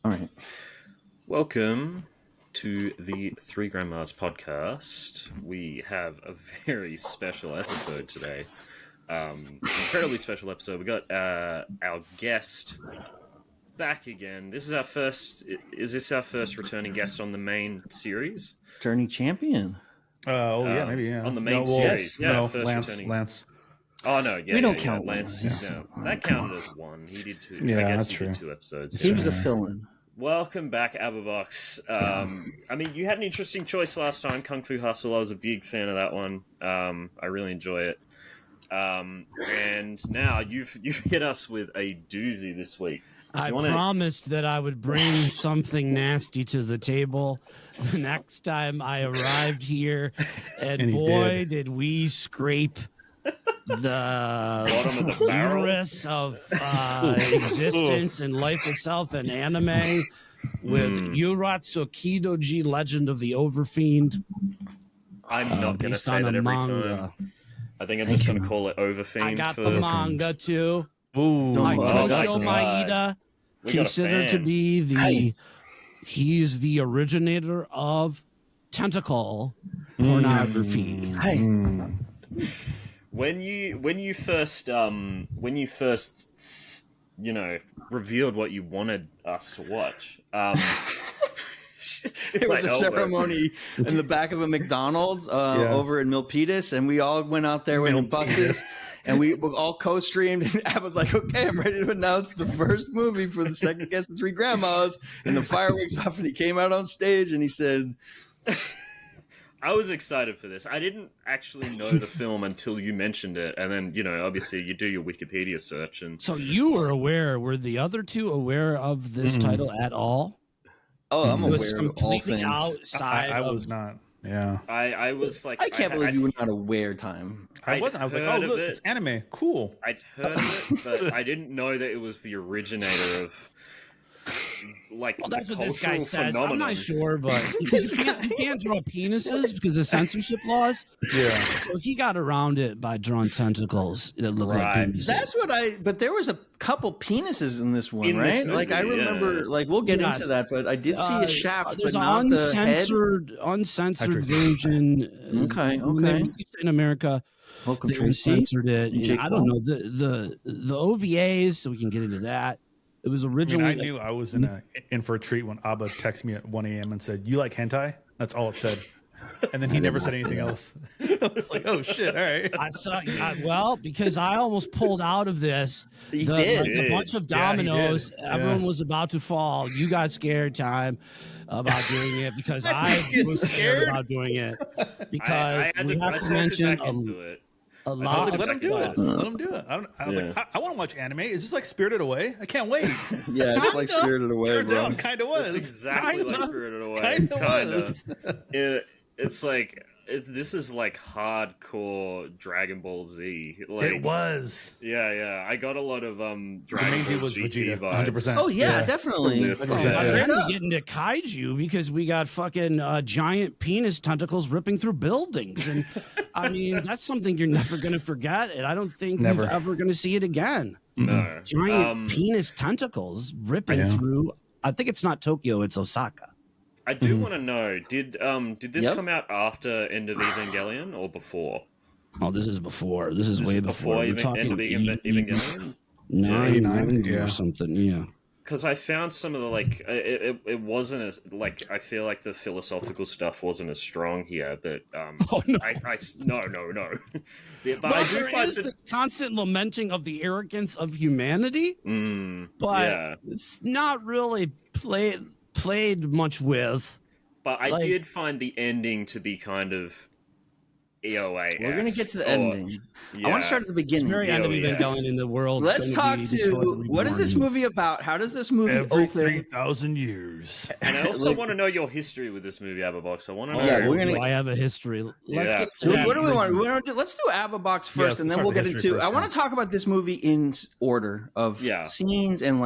All right. Welcome to the Three Grandmas podcast. We have a very special episode today. Incredibly special episode. We got our guest back again. This is our first. Is this our first returning guest on the main series? Journey champion. Maybe, yeah. On the main series, first Lance. Oh no, yeah, we don't count Lance. Yeah. No, that counted as one. He did two. Yeah, I guess that's he true. did 2 episodes. He was a fill-in. Welcome back, AbbaBox. I mean, you had an interesting choice last time, Kung Fu Hustle. I was a big fan of that one. I really enjoy it. And now you've hit us with a doozy this week. I promised that I would bring something nasty to the table the next time I arrived here, and boy, did we scrape the bottom of the uterus of existence and life itself in anime with Urotsukidōji, Legend of the Overfiend. I'm not going to say that every time. I think I'm just going to call it Overfiend. I got the manga too. Ooh, By Toshio Maeda, considered to be he's the originator of tentacle pornography. When you first revealed what you wanted us to watch, there was a ceremony in the back of a McDonald's over in Milpitas, and we all went out there in buses. And we all co-streamed, and I was like, okay, I'm ready to announce the first movie for the second guest of Three Grandmas. And the fireworks off, and he came out on stage, and he said... I was excited for this. I didn't actually know the film until you mentioned it. And then, obviously you do your Wikipedia search. And so you were aware. Were the other two aware of this title at all? Oh, I'm aware of all completely things. Outside I was not. Yeah. I was like... I can't believe you were not aware, Time. I wasn't. I was like, oh, look, it's anime. Cool. I'd heard of it, but I didn't know that it was the originator of... Well, that's what this guy says. I'm not sure, but you can't draw penises because of censorship laws. Yeah. So he got around it by drawing tentacles that look like penises. That's what but there was a couple penises in this one, right? This movie, like I remember, we'll get into that, but I did see a shaft, but not the head. Uncensored version. Okay. In America, they censored it. I don't know the OVAs, so we can get into that. It was originally. I knew I was in for a treat when Abba texted me at 1 a.m. and said, "You like hentai?" That's all it said, and then he never said anything else. I was like, "Oh shit! All right." I saw. Because I almost pulled out of this. He did. A bunch of dominoes. Yeah, everyone was about to fall. You got scared, Time, about doing it because I was scared about doing it because we have to mention a lot. I was like, let him do it. Let him do it. I was like, I want to watch anime. Is this like Spirited Away? I can't wait. Yeah, it's like Spirited Away, Turns bro. out, kind of was. It's exactly like Spirited Away. Kind of. It's like this is like hardcore Dragon Ball Z. Like, It was. Yeah. I got a lot of Dragon main Ball was GT Vegeta, vibes. 100%. Oh yeah, definitely. I'm gonna get into kaiju because we got fucking giant penis tentacles ripping through buildings, and I mean that's something you're never gonna forget, and I don't think we're ever gonna see it again. No. Giant penis tentacles ripping through. I think it's not Tokyo; it's Osaka. I do want to know, did this come out after End of Evangelion or before? Oh, this is before. This is way before. We're talking End of Evangelion? 9 or something, yeah. Because I found some of the, it wasn't as, I feel like the philosophical stuff wasn't as strong here, but, no. Yeah, but I do find this constant lamenting of the arrogance of humanity, but it's not really played much with. But I did find the ending to be kind of EOA. We're going to get to the ending. Yeah. I want to start at the beginning. It's very end of Evangelion in the world. Let's talk to what is this movie about? How does this movie Every open? 3,000 years. And I also want to know your history with this movie, AbbaBox. I want to know. Yeah, I have a history. Let's get to what do we want? Let's do AbbaBox first, and then we'll get into. I want to talk about this movie in order of scenes and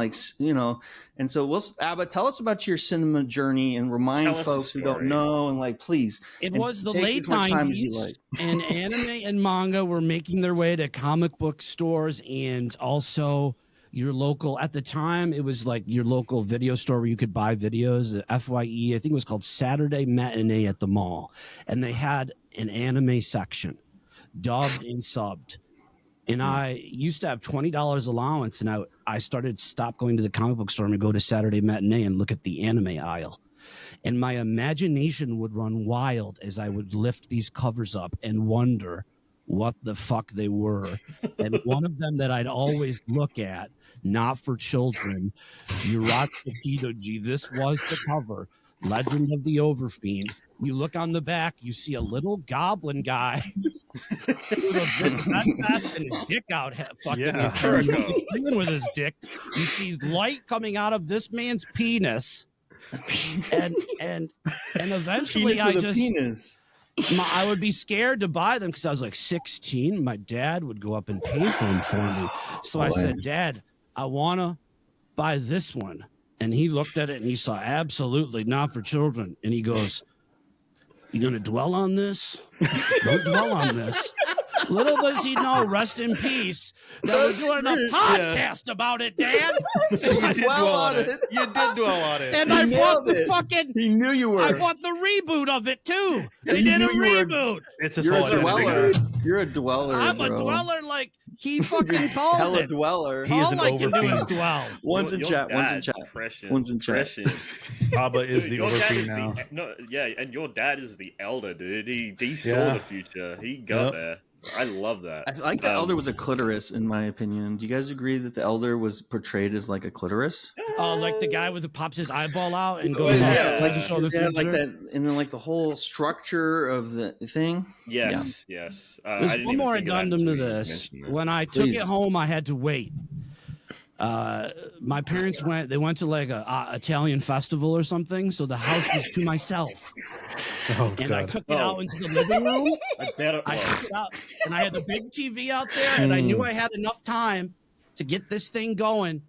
And so Abba, tell us about your cinema journey and remind folks who don't know and please. It was the late 90s, and anime and manga were making their way to comic book stores and also your local, at the time, it was like your local video store where you could buy videos. FYE, I think it was called Saturday Matinee at the mall. And they had an anime section, dubbed and subbed. And I used to have $20 allowance, and I stopped going to the comic book store and go to Saturday Matinee and look at the anime aisle. And my imagination would run wild as I would lift these covers up and wonder what the fuck they were. And one of them that I'd always look at, not for children, Urotsukidōji. This was the cover, Legend of the Overfiend. You look on the back, you see a little goblin guy with a big vest and his dick out, fucking with his dick. You see light coming out of this man's penis, and eventually I would be scared to buy them because I was like 16. My dad would go up and pay for them for me. So I said, Dad, I want to buy this one. And he looked at it and he saw absolutely not for children. And he goes, you going to dwell on this? Don't dwell on this. Little does he know, rest in peace, that we're doing a podcast about it, Dad. So you did dwell on it. You did dwell on it. And I bought the fucking... He knew you were. I bought the reboot of it, too. They did a reboot. You're a dweller. You're a dweller, I'm a dweller like he fucking called Hella it. dweller. He is an All I can do is overfiend. dwell. One's in chat. One's in chat. Abba is the overfiend now. And your dad is the elder, dude. He saw the future. He got there. I love that. I like the elder was a clitoris, in my opinion. Do you guys agree that the elder was portrayed as like a clitoris? Oh, like the guy with the pops his eyeball out and goes like to show the yeah, future. like that, and then like the whole structure of the thing. Yes. There's one more addendum to this. When I took it home, I had to wait. My parents went to like a Italian festival or something, so the house was to myself. And I took it out into the living room. I took it out, and I had the big TV out there, and I knew I had enough time to get this thing going.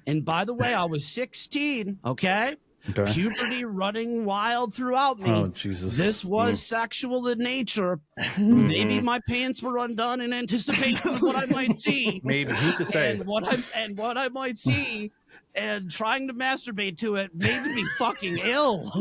And by the way, I was 16, okay? Puberty running wild throughout me. Oh, Jesus. This was sexual in nature. Maybe my pants were undone in anticipation of what I might see. Maybe. Who's to say? And what I might see, and trying to masturbate to it made me fucking ill.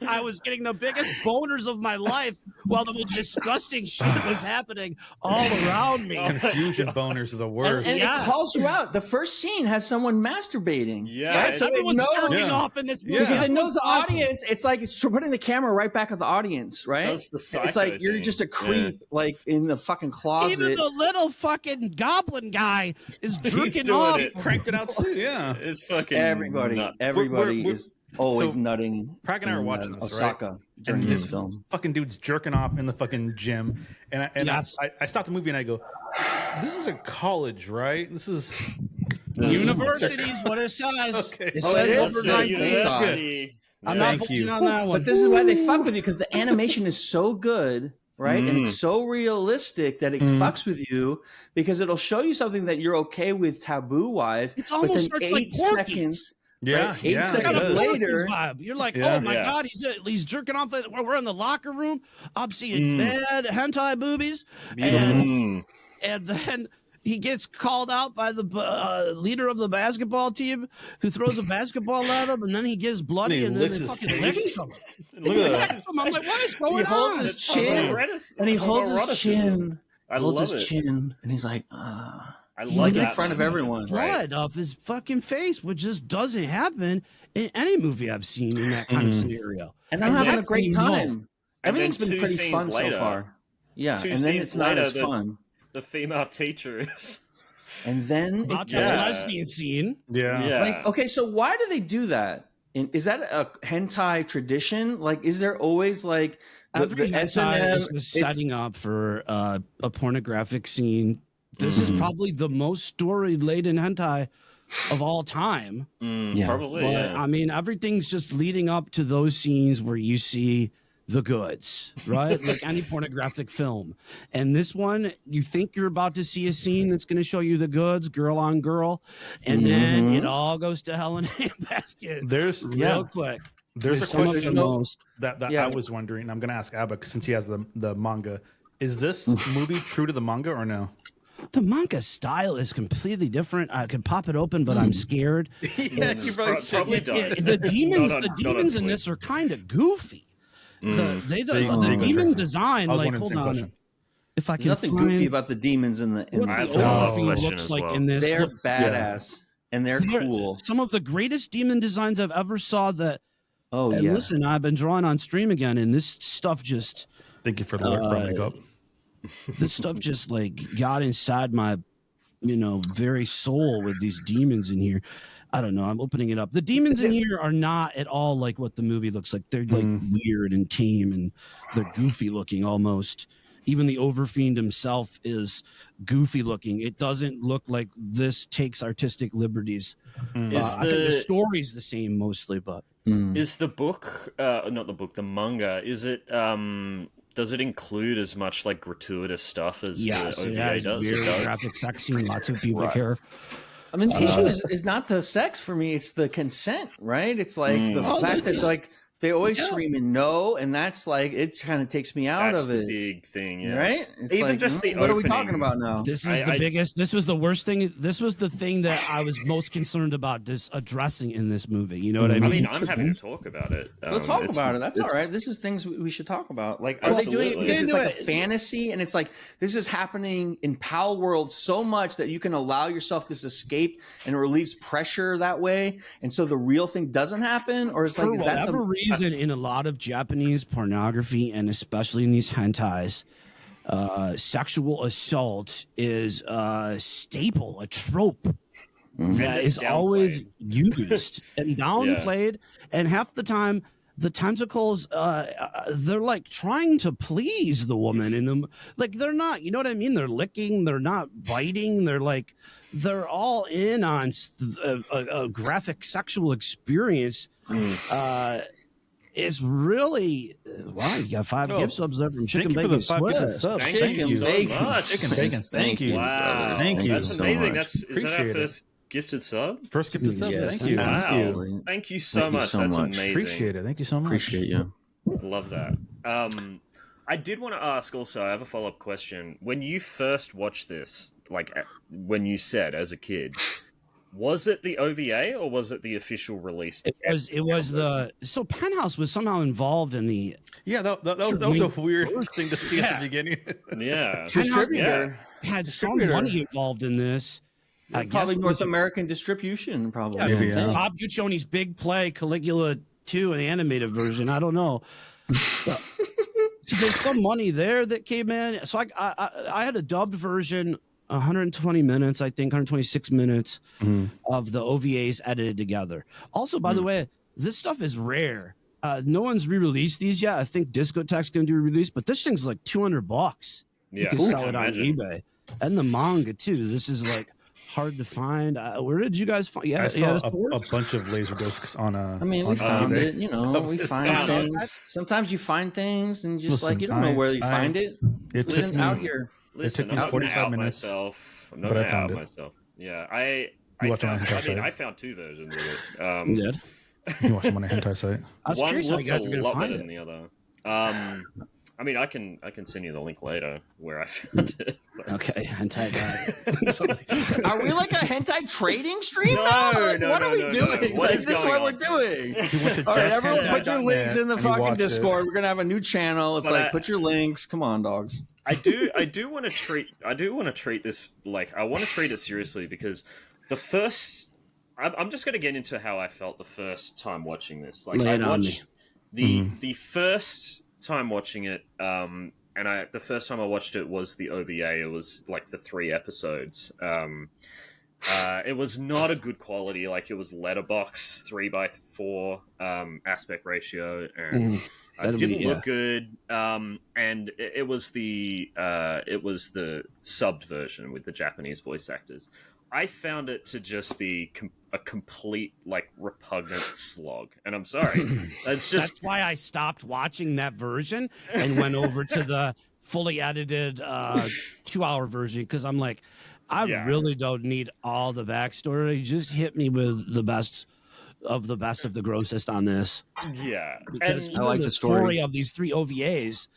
I was getting the biggest boners of my life while the most disgusting shit was happening all around me. Confusion boners are the worst. And it calls you out. The first scene has someone masturbating. Right? So everyone's jerking off in this movie. Because it knows the audience. It's like it's putting the camera right back at the audience, right? That's the psycho it's like you're just a creep, like in the fucking closet. Even the little fucking goblin guy is jerking doing off. it. Cranked it out too, yeah. It's fucking everybody. nuts. Everybody is always nutting. Prag and I are watching this, Osaka right? during And this film. Fucking dude's jerking off in the fucking gym, and I stopped the movie and I go, "This is a college, right? This is University's what it says. Okay. It Oh, says it is? over University. I'm not Thank putting you. on that one. But this is why they fuck with you, because the animation is so good, right? And it's so realistic that it fucks with you, because it'll show you something that you're okay with taboo wise. It's almost but then like 8 Porky's. seconds. Yeah, Right? 8 yeah, seconds it does. later. Vibe. You're like, Yeah. oh my Yeah. God, he's jerking off. We're in the locker room. I'm seeing bad hentai boobies. And then he gets called out by the leader of the basketball team, who throws a basketball at him, and then he gets bloody, and then licks he his fucking face. licks him. Look at that. I'm like, what is going He holds on? his chin, and he holds his chin. I Holds love his it. chin, and he's like, I like love in that front of scene. everyone. blood off his fucking face, which just doesn't happen in any movie I've seen in that kind of scenario. And I'm having a that great you time. know. Everything's then been 2 pretty scenes fun later- so far. Yeah, 2 and then scenes it's not later, as fun. The female teacher is. And then I'll it tell you Yeah. the lesbian scene. Yeah. like, okay, so why do they do that? Is that a hentai tradition? Like, is there always like Every the hentai S&M? is setting up for a pornographic scene. This is probably the most story-laden hentai of all time. Yeah. Probably, But, yeah. I mean, everything's just leading up to those scenes where you see the goods, right? Like any pornographic film. And this one, you think you're about to see a scene that's going to show you the goods, girl on girl, and then it all goes to hell in a handbasket real quick. There's a Some of question the most. that Yeah. I was wondering, and I'm going to ask Abba since he has the manga. Is this movie true to the manga or no? The manga style is completely different. I could pop it open, but I'm scared. Yeah, you probably don't. The demons, Not on- the not on demons in Twitch. this are kind of goofy. The Big demon interesting. design, I was like, wondering the hold same on, question. if I can Nothing find goofy about the demons in the. what I the have a Overfiend question looks as like well. in this. They're Look, badass and they're cool. some of the greatest demon designs I've ever saw. That Oh and yeah. listen, I've been drawing on stream again, and this stuff just Thank you for the bro makeup. this stuff just like got inside my very soul with these demons in here. I don't know. I'm opening it up. The demons in here are not at all like what the movie looks like. They're like weird and tame, and they're goofy looking almost. Even the Overfiend himself is goofy looking. It doesn't look like this takes artistic liberties. Is I think the story's the same mostly, but Is the book, not the book, the manga? Is it? Does it include as much like gratuitous stuff as yes, the it OVA has does? very It does? graphic sex scene, lots of pubic hair. I mean, the issue is not the sex for me; it's the consent, right? It's like the fact that like they always screaming no, and that's like it kind of takes me out That's of the it, big thing, yeah. right? It's Even like, just the what are we opening. talking about now? This is the biggest. This was the worst thing. This was the thing that I was most concerned about addressing in this movie. You know what I mean? I mean, I'm happy to talk about it. We'll talk about it. That's all right. This is things we should talk about. Like, are they doing it because it's like a fantasy, and it's like this is happening in Pal World so much that you can allow yourself this escape and it relieves pressure that way, and so the real thing doesn't happen, or it's For like is that whatever reason, in a lot of Japanese pornography, and especially in these hentais, sexual assault is a staple, a trope that is always used and downplayed. And half the time, the tentacles, they're like trying to please the woman in them. Like they're not, you know what I mean? They're licking, they're not biting. They're all in on a graphic sexual experience. Is really wow. You got 5 gift subs there from Chicken Bacon Swiss. Thank you so much. Chicken Bacon. Thank you. Wow. Thank you. That's so amazing. much. Is that our first gifted sub? First gifted sub. Yes. Thank you. Wow. Thank you. Thank you so much. That's amazing. Appreciate it. Thank you so much. Appreciate you. Love that. I did want to ask also, I have a follow-up question. When you first watched this, like when you said as a kid, was it the OVA or was it the official release? It was so Penthouse was somehow involved in the that was a weird thing to see at the beginning. Yeah. Distributor had some money involved in this. Probably North American distribution, probably. Yeah. Bob Guccioni's big play, Caligula 2, an animated version. I don't know. So there's some money there that came in. So I had a dubbed version, 120 minutes, I think 126 minutes of the OVAs edited together. Also, by the way, this stuff is rare. No one's re-released these yet. I think Discotech's going to do a release, but this thing's like $200. Yeah, you can sell it on eBay. And the manga too. This is like hard to find. Where did you guys find? I saw a bunch of laser discs on a. I mean, we found it. You know, we find things. Sometimes you find things and just like you don't know where you find it. It's out here. Listen, it took me 45 minutes. Myself. I'm but I found it. Myself. Yeah, I found 2 versions of it. You did? You watched them on a hentai site. One looked a lot better than the other. I mean, I can send you the link later where I found it. Okay, hentai guy. Are we like a hentai trading stream? No, what are we doing? What is this what we're doing? All right, everyone, put your links in the fucking Discord. We're gonna have a new channel. It's like put your links. Come on, dogs. I do want to treat this like I want to treat it seriously because the first. I'm just going to get into how I felt the first time watching this. Like I watched the first time watching it, and the first time I watched it was the OVA. It was like the 3 episodes. It was not a good quality. Like it was letterbox 3:4 aspect ratio, and it didn't look good. And it was the subbed version with the Japanese voice actors. I found it to just be a complete, like, repugnant slog. And I'm sorry. That's why I stopped watching that version and went over to the fully edited 2-hour version. Because I'm like, I really don't need all the backstory. Just hit me with the best of the grossest on this. Yeah. Because I like the story of these 3 OVAs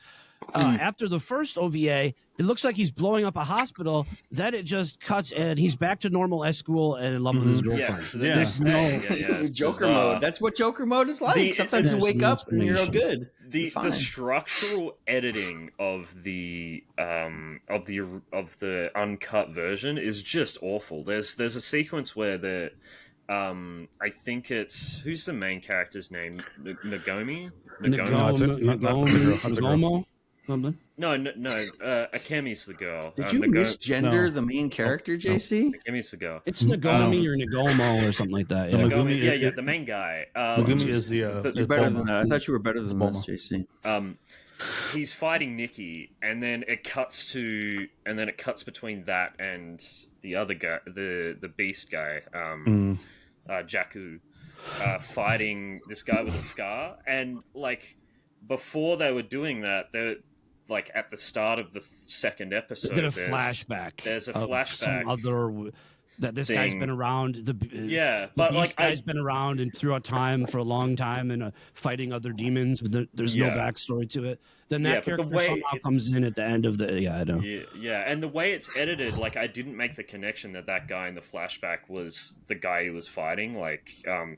After the first OVA, it looks like he's blowing up a hospital. Then it just cuts and he's back to normal at school and in love with his girlfriend. Yes, Joker mode. That's what Joker mode is like. Sometimes you wake up and you're all good. The structural editing of the uncut version is just awful. There's a sequence where I think it's who's the main character's name? Nagomi? Nagomo? No. Akemi's the girl. Did you misgender the main character, JC? Akemi's the girl. It's Nagomi or Nagomo or something like that. Yeah, the main guy. Nagumi is the. You're better than that. I thought you were better than this, JC. He's fighting Nikki, and then it cuts between that and the other guy, the beast guy, Jakku, fighting this guy with a scar, and like before they were doing that, they like at the start of the second episode, did a flashback. There's a flashback. Some other that this guy's been around. But like guy's been around and throughout time for a long time and fighting other demons, but there's no backstory to it. Then that character somehow comes in at the end of the. Yeah, I know. Yeah, and the way it's edited, like I didn't make the connection that guy in the flashback was the guy he was fighting. Like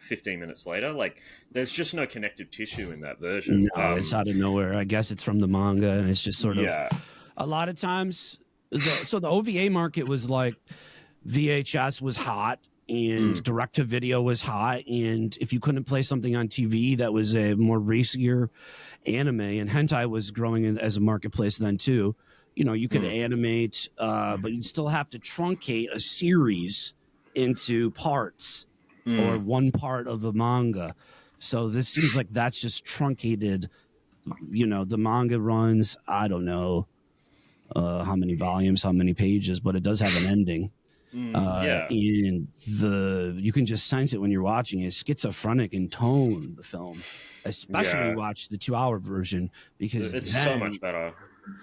15 minutes later, like there's just no connective tissue in that version. No, it's out of nowhere. I guess it's from the manga, and it's just sort of. A lot of times, so the OVA market was like. VHS was hot and direct-to-video was hot, and if you couldn't play something on TV that was a more racier anime, and hentai was growing as a marketplace then too, you could animate, but you'd still have to truncate a series into parts or one part of the manga. So this seems like that's just truncated. The manga runs, I don't know how many volumes, how many pages, but it does have an ending. And you can just sense it when you're watching it. It's schizophrenic in tone, the film, especially watch the 2-hour version because it's so much better.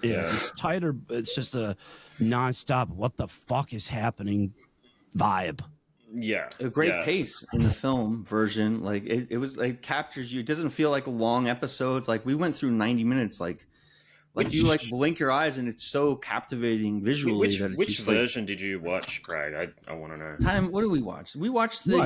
It's tighter. It's just a nonstop what the fuck is happening vibe. A great pace in the film version. Like it was like captures you. It doesn't feel like long episodes. Like we went through 90 minutes. Like you blink your eyes and it's so captivating visually. Which version did you watch, Craig? I want to know. What did we watch? We watched the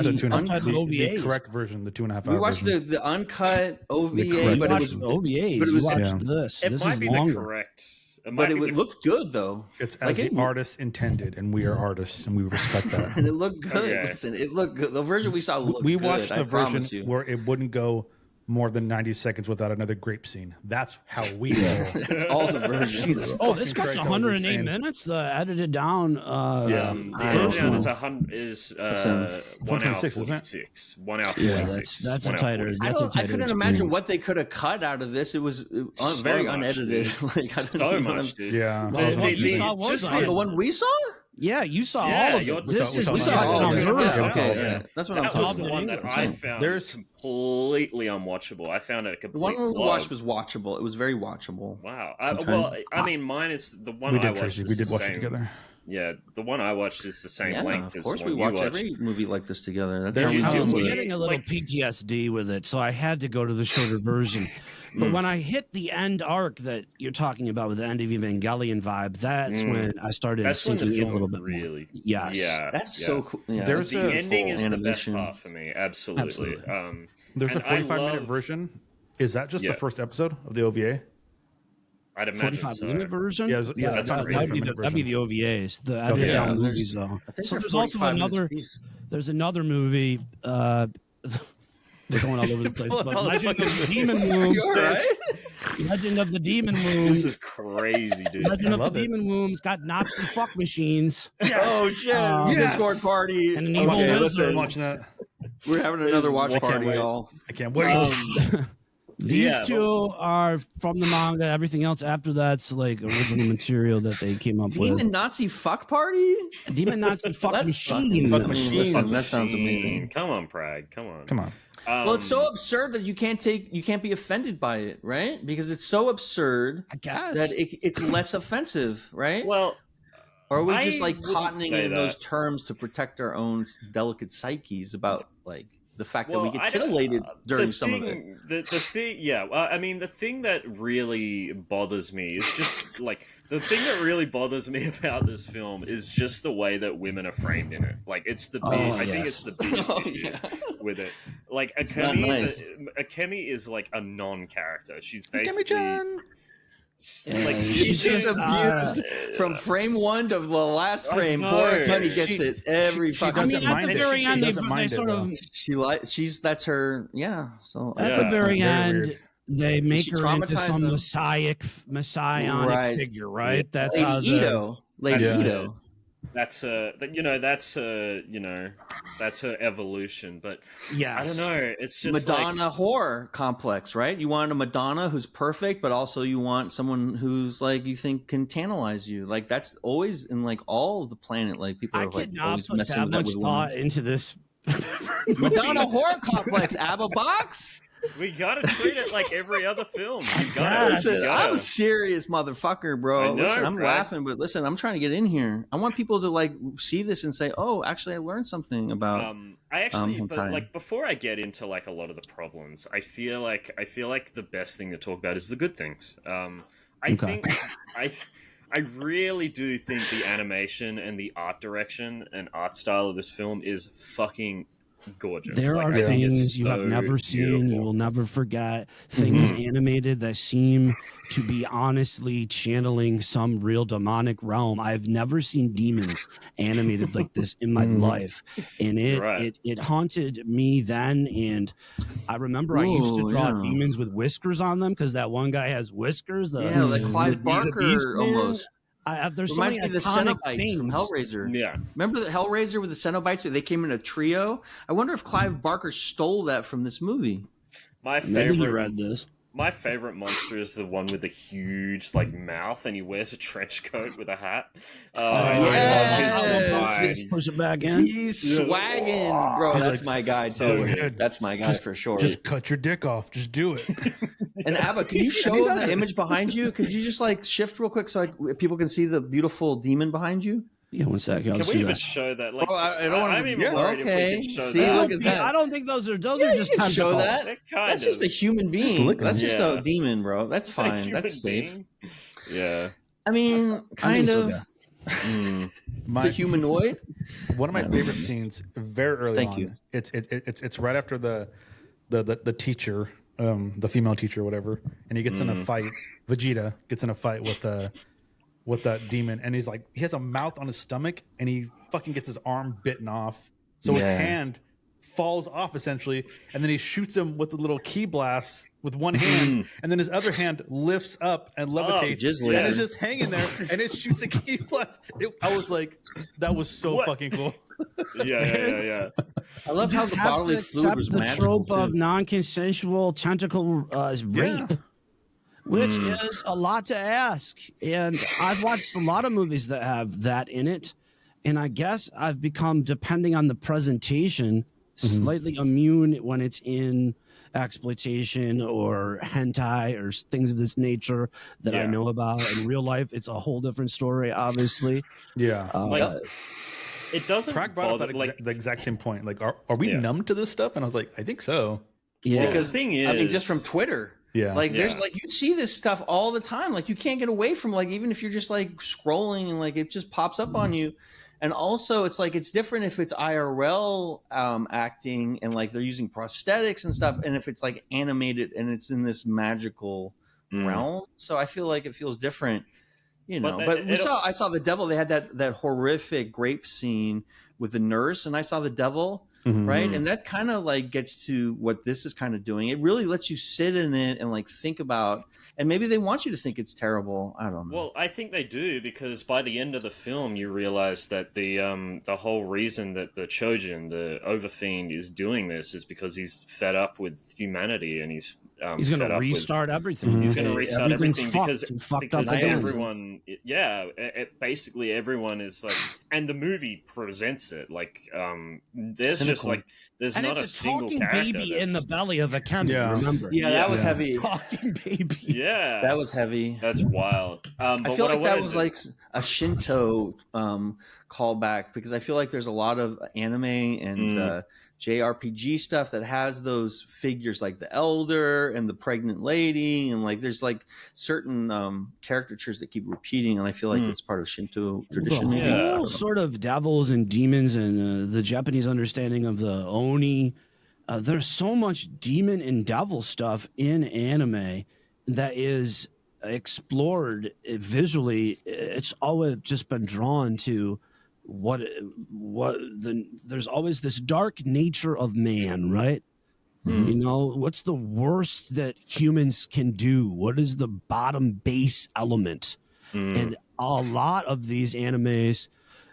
correct version, the 2.5 hour. We watched the uncut OVA, but it was OVAs. But it was this. It might be the correct. But it looked good though. It's as the artist intended, and we are artists, and we respect that. And it looked good. Okay. Listen, it looked good. The version we saw looked good. We watched the version where it wouldn't go more than 90 seconds without another grape scene. That's how we roll. That's all the versions. This cuts 108 minutes. The edited down. The edited down is 1 hour 46. 1 hour 46. That's a tighter. I couldn't imagine what they could have cut out of this. It was very unedited. So much, dude. Yeah. The one we saw. Yeah, you saw all of it. That's what I'm talking about. The one that I found completely unwatchable. I found it completely. The one we watched was watchable. It was very watchable. Wow. Mine is the one I watched. We did watch it together. Yeah, the one I watched is the same length as the one you watched. Of course, we watch every movie like this together. That's how we do. I'm getting a little PTSD with it, so I had to go to the shorter version. But when I hit the end arc that you're talking about with the end of Evangelion vibe, that's when I started sinking in a little bit really. More. Yes. Yeah. That's so cool. Yeah. The ending is the best part for me. Absolutely. There's a 45-minute version. Is that just the first episode of the OVA? I'd imagine 45-minute version? Yeah, that's that'd be the OVAs. The edited down movies, though. So there's also there's another movie. They're going all over the place. But Legend of the Demon Womb. Legend of the Demon Womb. This is crazy, dude. Legend of the Demon Womb's got Nazi fuck machines. Oh shit! Discord party and an evil wizard. Watching that. We're having another watch party, y'all. I can't wait. These two are from the manga. Everything else after that's like original material that they came up with. Demon Nazi fuck party? Demon Nazi fuck machine. Fuck machine. That sounds amazing. Come on, Prag. Come on. Well, it's so absurd that you can't be offended by it, right? Because it's so absurd. I guess that it's less offensive, right? Well, or are we just like cottoning in those terms to protect our own delicate psyches about like the fact that we get titillated during some of it. The thing, yeah. I mean, the thing that really bothers me is just like the thing that really bothers me about this film is just the way that women are framed in it. Like, it's the I think it's the biggest issue with it. Like, Akemi is like a non-character. She's basically. Like she's abused from frame 1 to the last frame. Poor Akemi gets it every fucking. I mean, at the very end, they sort of that's her. Yeah. So at the very end, they make her into some messianic figure, right? That's Lady how Ito. Lady Ito. That's her evolution. But yes. I don't know. It's just Madonna horror complex, right? You want a Madonna who's perfect, but also you want someone who's like you think can tantalize you. Like that's always in like all of the planet. Like people are like always messing with that with thought into this. Madonna horror complex, AbbaBox. We gotta treat it like every other film. Listen, I'm a serious motherfucker, bro. Listen, I'm laughing, but listen, I'm trying to get in here. I want people to like see this and say, "Oh, actually, I learned something about." But like before I get into like a lot of the problems, I feel like the best thing to talk about is the good things. I really do think the animation and the art direction and art style of this film is fucking gorgeous. There are things you have never seen, you will never forget. Things animated that seem to be honestly channeling some real demonic realm. I've never seen demons animated like this in my life, and it haunted me then. And I remember I used to draw demons with whiskers on them because that one guy has whiskers. Like Clive Barker almost. There's so many the Cenobites from Hellraiser. Yeah, remember the Hellraiser with the Cenobites? They came in a trio. I wonder if Clive Barker stole that from this movie. My favorite monster is the one with the huge like mouth, and he wears a trench coat with a hat. Push it back in. He's swagging, bro. That's my guy too. That's my guy for sure. Just cut your dick off. Just do it. And Abba, can you show the image behind you? Could you just like shift real quick so people can see the beautiful demon behind you? Yeah, one second. Can we even show that? Like, I don't want to. I'm even worried if we can show See, that. look at that. I don't think those are just can show that. That's just a human being. That's just a Yeah. demon, bro. That's It's fine. That's safe. being. Yeah. I mean, kind of. It's a humanoid. One of my favorite scenes, very early Thank on. you. It's right after the teacher, the female teacher, whatever, and he gets in a fight. Vegeta gets in a fight with that demon, and he's like, he has a mouth on his stomach, and he fucking gets his arm bitten off, so his hand falls off essentially, and then he shoots him with a little key blast with one hand, and then his other hand lifts up and levitates, and it's just hanging there, and it shoots a key blast. I was like, that was so fucking cool. Yeah. I love how the bodily fluid was magical, trope of non-consensual tentacle rape. Which is a lot to ask. And I've watched a lot of movies that have that in it. And I guess I've become, depending on the presentation, slightly immune when it's in exploitation or hentai or things of this nature that I know about. In real life, it's a whole different story, obviously. Yeah. It doesn't Prag brought up the exact same point. Like, are we numb to this stuff? And I was like, I think so. Yeah. Because the thing is, I mean, just from Twitter. Yeah. Like there's like you see this stuff all the time. Like you can't get away from like even if you're just like scrolling and like it just pops up on you. And also it's like it's different if it's IRL acting and like they're using prosthetics and stuff, and if it's like animated and it's in this magical realm. So I feel like it feels different, you know. But I saw The Devil. They had that horrific grape scene with the nurse, and I saw The Devil. Right. And that kind of like gets to what this is kind of doing. It really lets you sit in it and like think about, and maybe they want you to think it's terrible. I don't know. Well, I think they do, because by the end of the film, you realize that the whole reason that the Chojin, the Overfiend, is doing this is because he's fed up with humanity, and he's going to restart everything. He's going to restart everything because everyone, basically everyone is like, and the movie presents it like there's cynical. Just like there's and not it's a single talking character baby in the belly of a Akemi. Remember? Yeah, that was heavy. Talking baby. Yeah, that was heavy. That's wild. But I feel like that was like a Shinto callback, because I feel like there's a lot of anime and JRPG stuff that has those figures like the elder and the pregnant lady, and like there's like certain caricatures that keep repeating, and I feel like it's part of Shinto tradition. The whole sort of devils and demons and the Japanese understanding of the oni. There's so much demon and devil stuff in anime that is explored visually. It's always just been drawn to there's always this dark nature of man, right? You know, what's the worst that humans can do? What is the bottom base element? And a lot of these animes,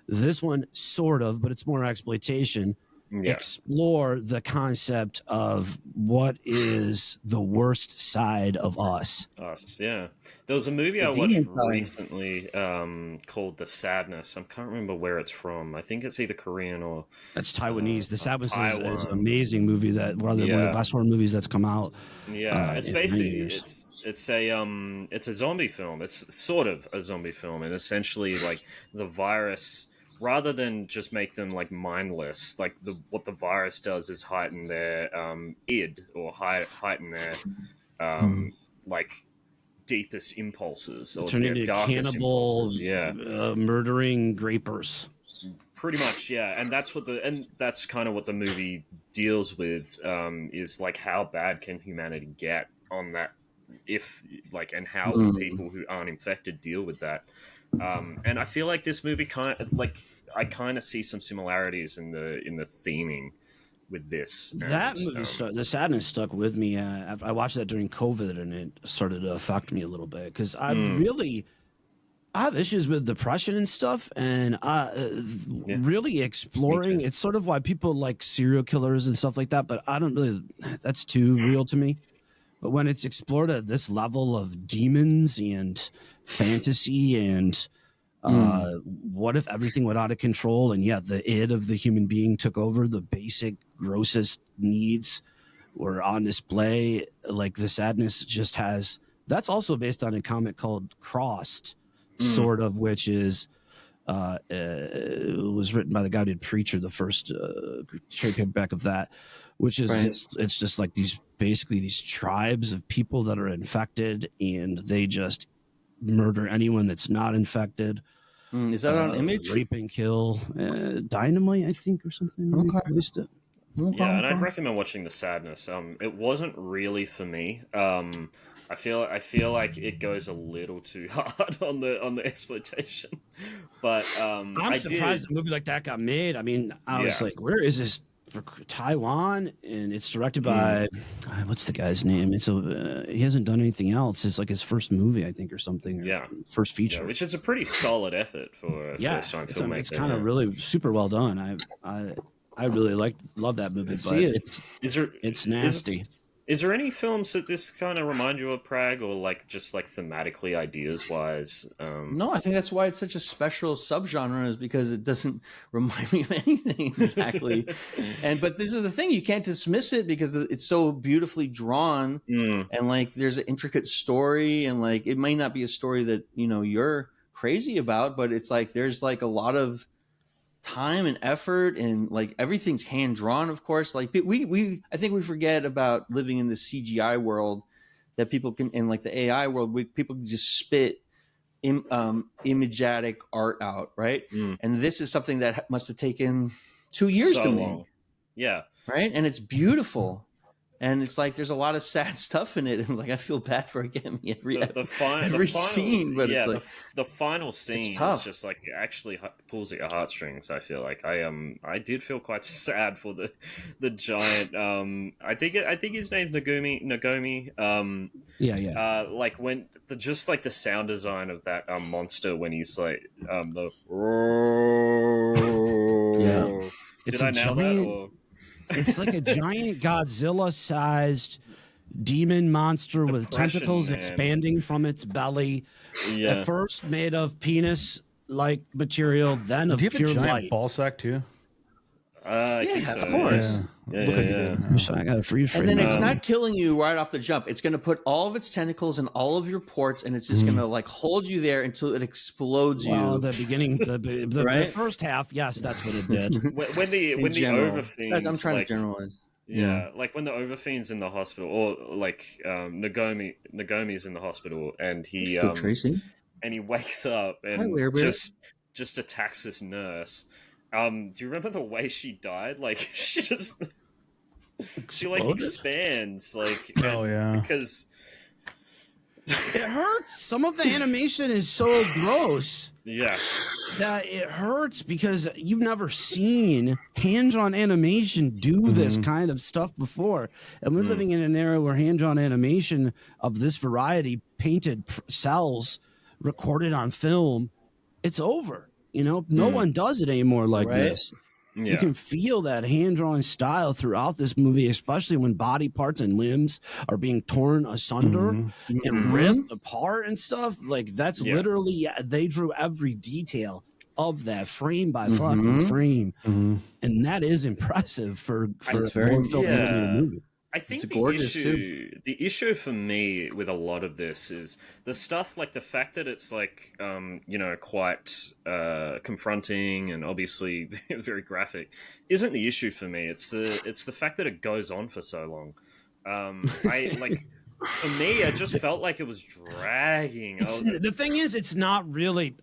this one sort of, but it's more exploitation, explore the concept of what is the worst side of us. There was a movie I watched recently called The Sadness. I can't remember where it's from. I think it's either Korean or... That's Taiwanese. The Sadness is an amazing movie that one of the best horror movies that's come out. It's basically... It's a zombie film. It's sort of a zombie film, and essentially like the virus... Rather than just make them like mindless, like what the virus does is heighten their id, or heighten their like deepest impulses, or turn into darkest cannibals, impulses. Murdering grapers. Pretty much, and that's kind of what the movie deals with, is like how bad can humanity get on that, and how do people who aren't infected deal with that. And I feel like this movie I kind of see some similarities in the theming with this. That movie, The Sadness, stuck with me. I watched that during COVID, and it started to affect me a little bit because I have issues with depression and stuff, and really exploring. It's sort of why people like serial killers and stuff like that, but I don't really. That's too real to me. But when it's explored at this level of demons and fantasy and what if everything went out of control and the id of the human being took over, the basic grossest needs were on display, like The Sadness just has. That's also based on a comic called Crossed, sort of, which is it was written by the guy who did Preacher, the first trade paperback of that, which is it's just like these tribes of people that are infected, and they just murder anyone that's not infected. Is that on Image? Rape and kill. Dynamite, I think, or something. Okay. Yeah, and I'd recommend watching The Sadness. It wasn't really for me. I feel like it goes a little too hard on the exploitation. But I'm surprised a movie like that got made. I mean, I was like, where is this? Taiwan, and it's directed by what's the guy's name? It's he hasn't done anything else. It's like his first movie, I think, or something. First feature, which is a pretty solid effort for a first time filmmaker. It's kind of really super well done. I really love that movie, but it's nasty. Is there any films that this kind of remind you of, Prag, or like just like thematically, ideas wise? No, I think that's why it's such a special subgenre, is because it doesn't remind me of anything exactly. But this is the thing, you can't dismiss it because it's so beautifully drawn, and like there's an intricate story, and like it may not be a story that you're crazy about, but it's like there's like a lot of time and effort, and like everything's hand drawn, of course. Like I think we forget about living in the CGI world, that people can, in like the AI world, people can just spit imagetic art out, right? And this is something that must have taken 2 years to make. Right. And it's beautiful. And it's like there's a lot of sad stuff in it, and like I feel bad for every scene. But it's like the final scene is just like actually pulls at your heartstrings. I feel like I did feel quite sad for the giant. I think his name's Nagomi. Like when just like the sound design of that monster when he's like Did I nail that? Or? It's like a giant Godzilla-sized demon monster with tentacles expanding from its belly. At first made of penis-like material, then of pure light. Ball sack too? I think so. of course. Yeah. So I got a free frame. And then it's not killing you right off the jump. It's going to put all of its tentacles in all of your ports, and it's just going to like hold you there until it explodes you. The beginning, the first half, yes, that's what it did. When the Overfiend, I'm trying to generalize. Yeah, like when the Overfiend's in the hospital, or like Nagomi's in the hospital, and he Tracy, and he wakes up and just attacks this nurse. Do you remember the way she died? Like she like expands, like because it hurts. Some of the animation is so gross. Yeah. That it hurts because you've never seen hand-drawn animation do this kind of stuff before. And we're living in an era where hand-drawn animation of this variety, painted cells, recorded on film, it's over. You know, no one does it anymore like this. Yeah. You can feel that hand-drawing style throughout this movie, especially when body parts and limbs are being torn asunder and ripped apart and stuff. Like, that's literally, they drew every detail of that frame by fucking frame. And that is impressive for a film animated movie. I think the issue for me with a lot of this is the stuff, like the fact that it's like, quite confronting and obviously very graphic, isn't the issue for me. It's the fact that it goes on for so long. For me, I just felt like it was dragging. The thing is, it's not really.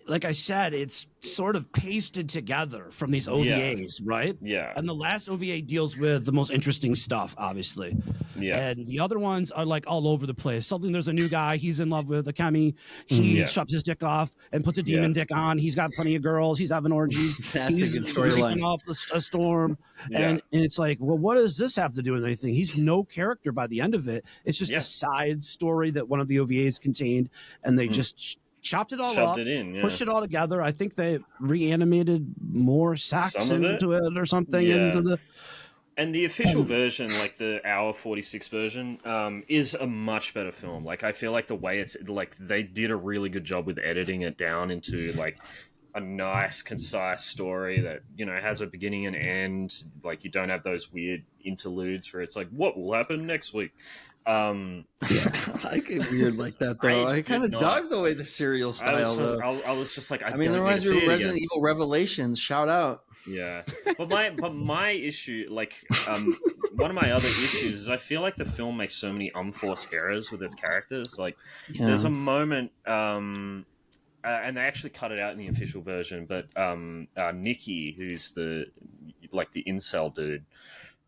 Like I said, it's sort of pasted together from these OVAs, right? Yeah. And the last OVA deals with the most interesting stuff, obviously. Yeah. And the other ones are like all over the place. There's a new guy, he's in love with Akemi. He chops his dick off and puts a demon dick on. He's got plenty of girls. He's having orgies. That's a good storyline. Off a storm. And it's like, well, what does this have to do with anything? He's no character by the end of it. It's just a side story that one of the OVAs contained, and they just chopped it all up, pushed it all together. I think they reanimated more sex into it or something. Yeah. And the official version, like the hour 46 version, is a much better film. Like, I feel like the way it's like they did a really good job with editing it down into like a nice, concise story that, has a beginning and end. Like, you don't have those weird interludes where it's like, what will happen next week? I get weird like that though. I kind of dug the way the serial style. I was just like, I mean, there reminds me of Resident Evil Revelations. Shout out. Yeah, but my issue, like, one of my other issues is I feel like the film makes so many unforced errors with its characters. Like, there's a moment, and they actually cut it out in the official version. But Nikki, who's the incel dude.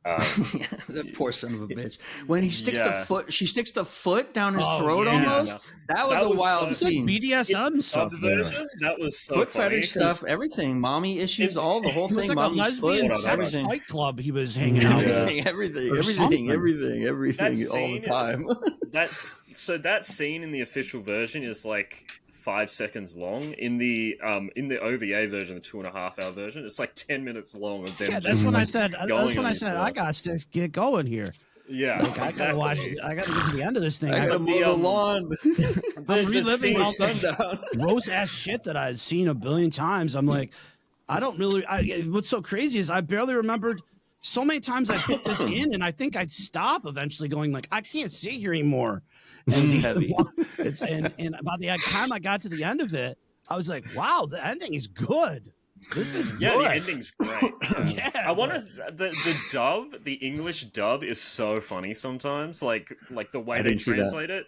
That poor son of a bitch. When he sticks she sticks the foot down his throat almost. That was a wild scene. Like BDSM stuff. That was so foot funny. fetish stuff, everything, mommy issues, all the whole thing. Like a lesbian sex fight club. He was hanging out. Everything, all the time. That scene in the official version is like 5 seconds long. In the OVA version, the 2.5 hour version, it's like 10 minutes long of them. That's when I said I got to get going here. Yeah, like, exactly. I gotta watch. I gotta get to the end of this thing. I gotta mow the lawn. I'm reliving all this gross ass shit that I'd seen a billion times. I'm like, I don't really. What's so crazy is I barely remembered. So many times I put this in, and I think I'd stop eventually, going like, I can't sit here anymore. And heavy. And by the time I got to the end of it, I was like, wow, the ending is good. This is good. Yeah, the ending's great. Yeah, I wonder the dub, the English dub is so funny sometimes. Like the way they translate it.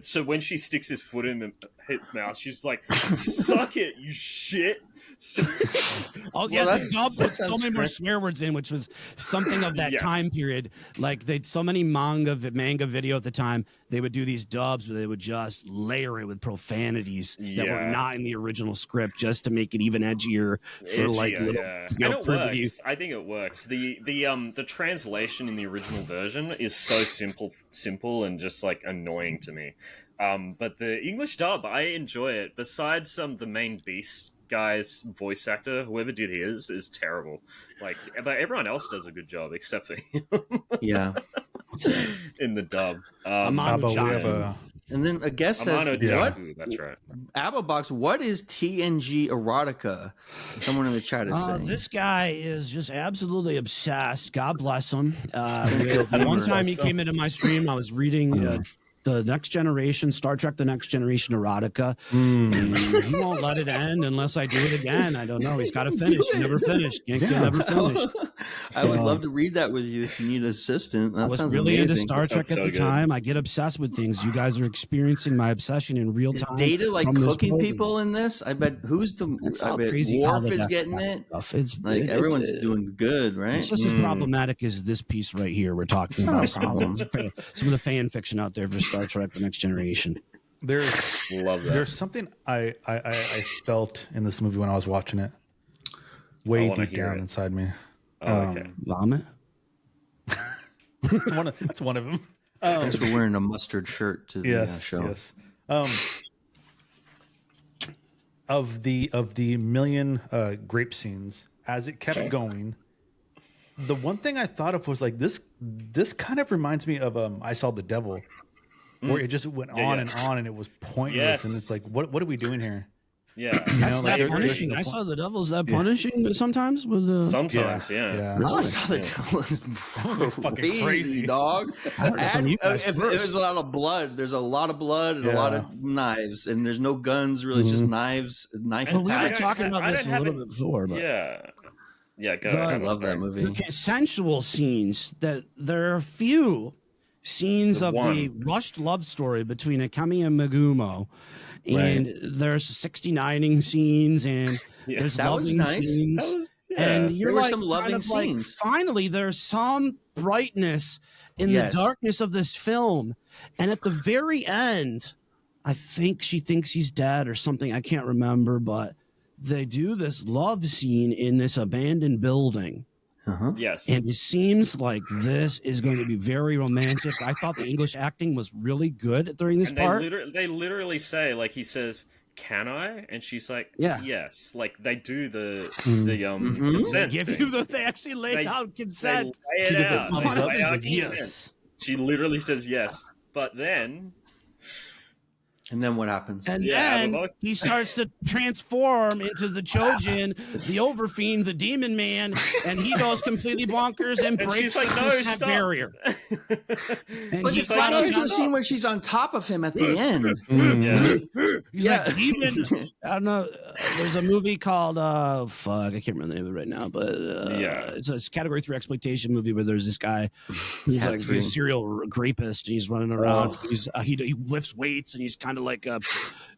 So when she sticks his foot in his mouth, she's like, "Suck it, you shit." The dub put so many more swear words in, which was something of that time period. Like so many manga video at the time, they would do these dubs where they would just layer it with profanities that were not in the original script, just to make it even edgier for little. And it works. I think it works. The translation in the original version is so simple and just like annoying to me. But the English dub, I enjoy it. Besides the main Beast guy's voice actor, whoever did his is terrible. But everyone else does a good job except for him. Yeah. in the dub. Amano Jaku. And then a guest says, Amano "What? Jaku, that's right. AbbaBox, what is TNG erotica?" Someone in the chat is saying. This guy is just absolutely obsessed. God bless him. One time he came into my stream, I was reading the Next Generation, Star Trek The Next Generation erotica. And he won't let it end unless I do it again. I don't know. He's got to finish. He never finished. Never finished. I would love to read that with you if you need an assistant. That I was sounds really amazing. into Star Trek at the time. I get obsessed with things. You guys are experiencing my obsession in real time. Data like cooking people in this? I bet I bet Worf is getting it. It's like everyone's doing good, right? It's just as problematic as this piece right here. We're talking about some of the fan fiction out there for Star Trek: The Next Generation. There's something I felt in this movie when I was watching it, way deep down inside me. Okay. Vomit. That's one of them. Thanks for wearing a mustard shirt to the show. Yes. Of the million grape scenes, as it kept going, the one thing I thought of was like this kind of reminds me of I Saw the Devil, where it just went on and on and it was pointless, and it's like what are we doing here? Yeah, that's that punishing. I Saw the Devil. Is that punishing sometimes? Sometimes, yeah. I Saw the Devil is fucking crazy, dog. If there's a lot of blood, there's a lot of blood and a lot of knives, and there's no guns really. It's just knife attacks. We were talking about this a little bit before, but yeah. Go ahead. I love that movie. The consensual scenes. That there are a few scenes of the rushed love story between Akemi and Megumo. And there's 69ing scenes and there's loving scenes. And you're like, some loving scenes. Finally, there's some brightness in the darkness of this film. And at the very end, I think she thinks he's dead or something. I can't remember, but they do this love scene in this abandoned building. Yes. And it seems like this is going to be very romantic. I thought the English acting was really good during this part. They literally say, like, he says, "Can I?" And she's like, "Yes." Like, they do the consent. They actually lay out consent. They lay it out. Yes. She literally says yes. But then And then what happens? And then he starts to transform into the Chojin, the Overfiend, the Demon Man, and he goes completely bonkers and breaks like, the "No, consent stop." barrier. But he's he flashes the scene where she's on top of him at the end. He's like, Demon. I don't know. There's a movie called I can't remember the name of it right now, but it's a Category 3 exploitation movie where there's this guy who's like a serial rapist, and he's running around. He lifts weights, and he's kind of like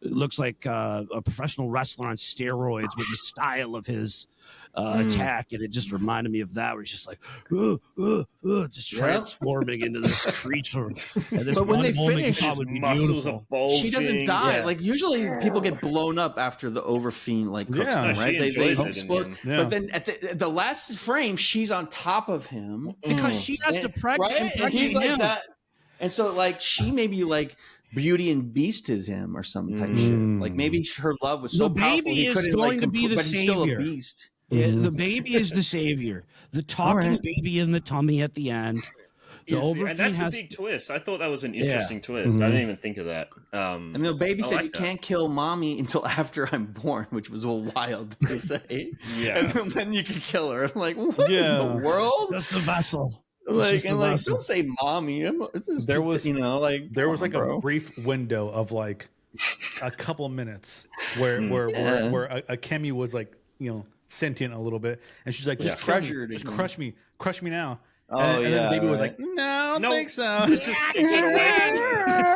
looks like a professional wrestler on steroids with the style of his attack, and it just reminded me of that, where he's just like just transforming into this creature. And this but when they finish, his muscles are bulging. She doesn't die. Like usually people get blown up after the Overfiend like cooks them, right? They explode. But then at the last frame, she's on top of him because she has to pregnant and he's like him. that. And so like she maybe like Beauty and Beasted him or some type of shit. Like maybe her love was so powerful he couldn't going to be the but he's still a savior. beast. Yeah, the baby is the savior. The talking baby in the tummy at the end. And that's a big twist. I thought that was an interesting twist. I didn't even think of that. And the baby said, "You can't kill mommy until after I'm born," which was wild to say. And then you can kill her. I'm like, what in the world? That's the vessel. Don't say mommy. There was a brief window of like a couple minutes where Akemi was like, sentient a little bit, and she's like, just crush me now. And then the baby was like, no, I don't think so. It just takes it away.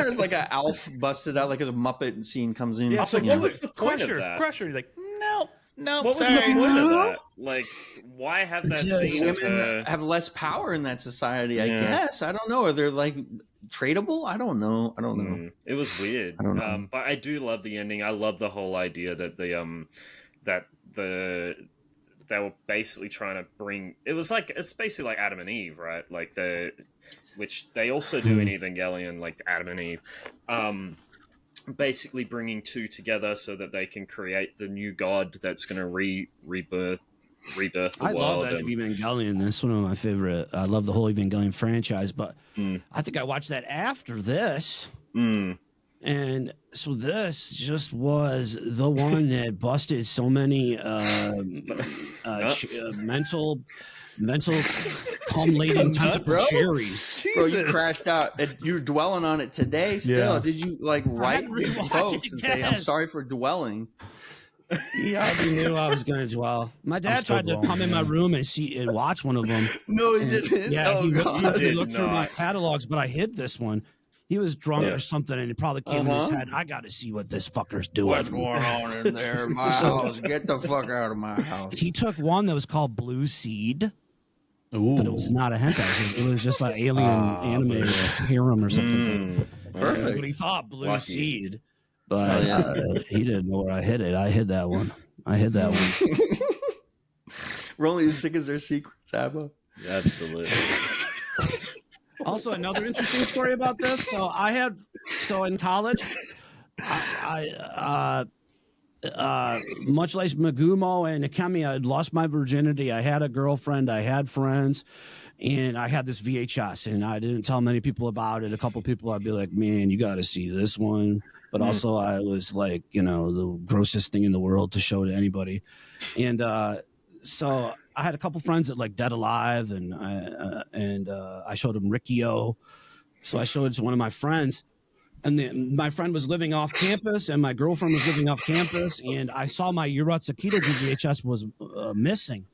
It's like an Alf busted out, like a Muppet scene comes in. Yeah, what was the point of that? Crusher. He's like, no. What was the point of that? Like, why have that scene? Women have less power in that society, I guess. I don't know. Are they like tradable? I don't know. It was weird. I don't know. But I do love the ending. I love the whole idea that they were basically trying to bring. It's basically like Adam and Eve, right? Like which they also do in Evangelion, like Adam and Eve. Basically bringing two together so that they can create the new god that's going to rebirth rebirth the I world. love that Evangelion. That's one of my favorite. I love the whole Evangelion franchise, but I think I watched that after this. And so this just was the one that busted so many mental culminating typical cherries. Bro, you crashed out. You're dwelling on it today still. Yeah. Did you like write folks and say, I'm sorry for dwelling? He already knew I was going to dwell. My dad tried to come in my room and watch one of them. No, he didn't. Yeah, he looked through my catalogs, but I hid this one. He was drunk or something, and it probably came in his head. I got to see what this fucker's doing. What's going on in there? My house. Get the fuck out of my house. He took one that was called Blue Seed. Ooh. But it was not a hentai. It was just like alien anime harem or something. Perfect. But he thought Blue Seed. But he didn't know where I hid it. I hid that one. We're only as sick as their secrets, Abba. Absolutely. Also, another interesting story about this. So in college, much like Magumo and Akemi, I had lost my virginity. I had a girlfriend. I had friends. And I had this VHS, and I didn't tell many people about it. A couple people, I'd be like, man, you got to see this one. But also I was like, the grossest thing in the world to show to anybody. And so I had a couple friends that like Dead Alive, and I showed them Rikio. So I showed it to one of my friends. And then my friend was living off campus, and my girlfriend was living off campus. And I saw my Urotsukidōji VHS was missing.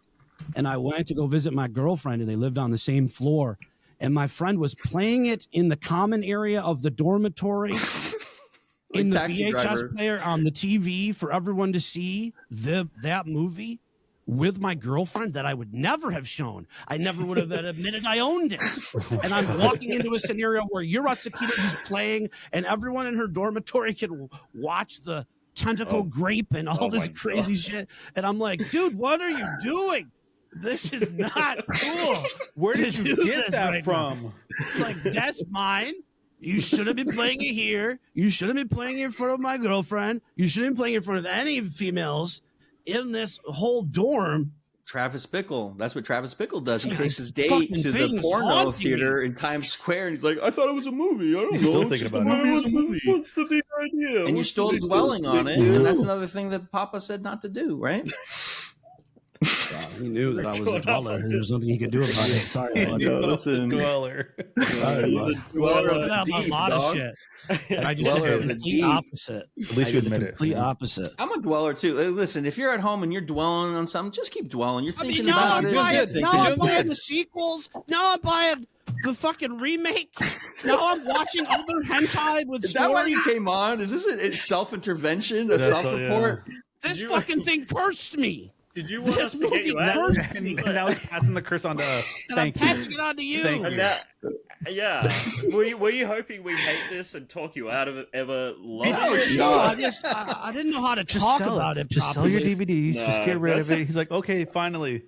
And I went to go visit my girlfriend, and they lived on the same floor. And my friend was playing it in the common area of the dormitory in the VHS player on the TV for everyone to see that movie with my girlfriend that I would never have shown. I never would have admitted I owned it. And I'm walking into a scenario where Urotsukidōji is playing, and everyone in her dormitory can watch the tentacle grape and all this crazy shit. And I'm like, dude, what are you doing? This is not cool. Where did you get that from? Like, that's mine. You shouldn't be playing it here. You shouldn't be playing it in front of my girlfriend. You shouldn't be playing it in front of any females in this whole dorm. Travis Bickle. That's what Travis Bickle does. He takes his date to the porno theater in Times Square, and he's like, I thought it was a movie. I don't know. Still thinking about it. What's the big idea? And you're still dwelling on it, and that's another thing that Papa said not to do, right? He knew that I was a dweller, and there's nothing he could do about it. Sorry, listen. Dweller. Sorry, He's a dweller of the a lot of shit. And I just did the complete opposite. At least you admit it. Complete opposite. I'm a dweller too. Listen, if you're at home and you're dwelling on something, just keep dwelling. You're thinking now about it. Now I'm buying the sequels. Now I'm buying the fucking remake. Now I'm watching other hentai with. Is that why you came on? Is this a self-intervention, a self-report? Yeah. This fucking thing cursed me. Did you want us to get you out? And now he's passing the curse on to us. And I'm passing it on to you. Thank you. Yeah. Were you hoping we'd hate this and talk you out of it ever loving it? No, I didn't know how to talk about it. Just sell your DVDs. Just get rid of it. He's like, okay, finally.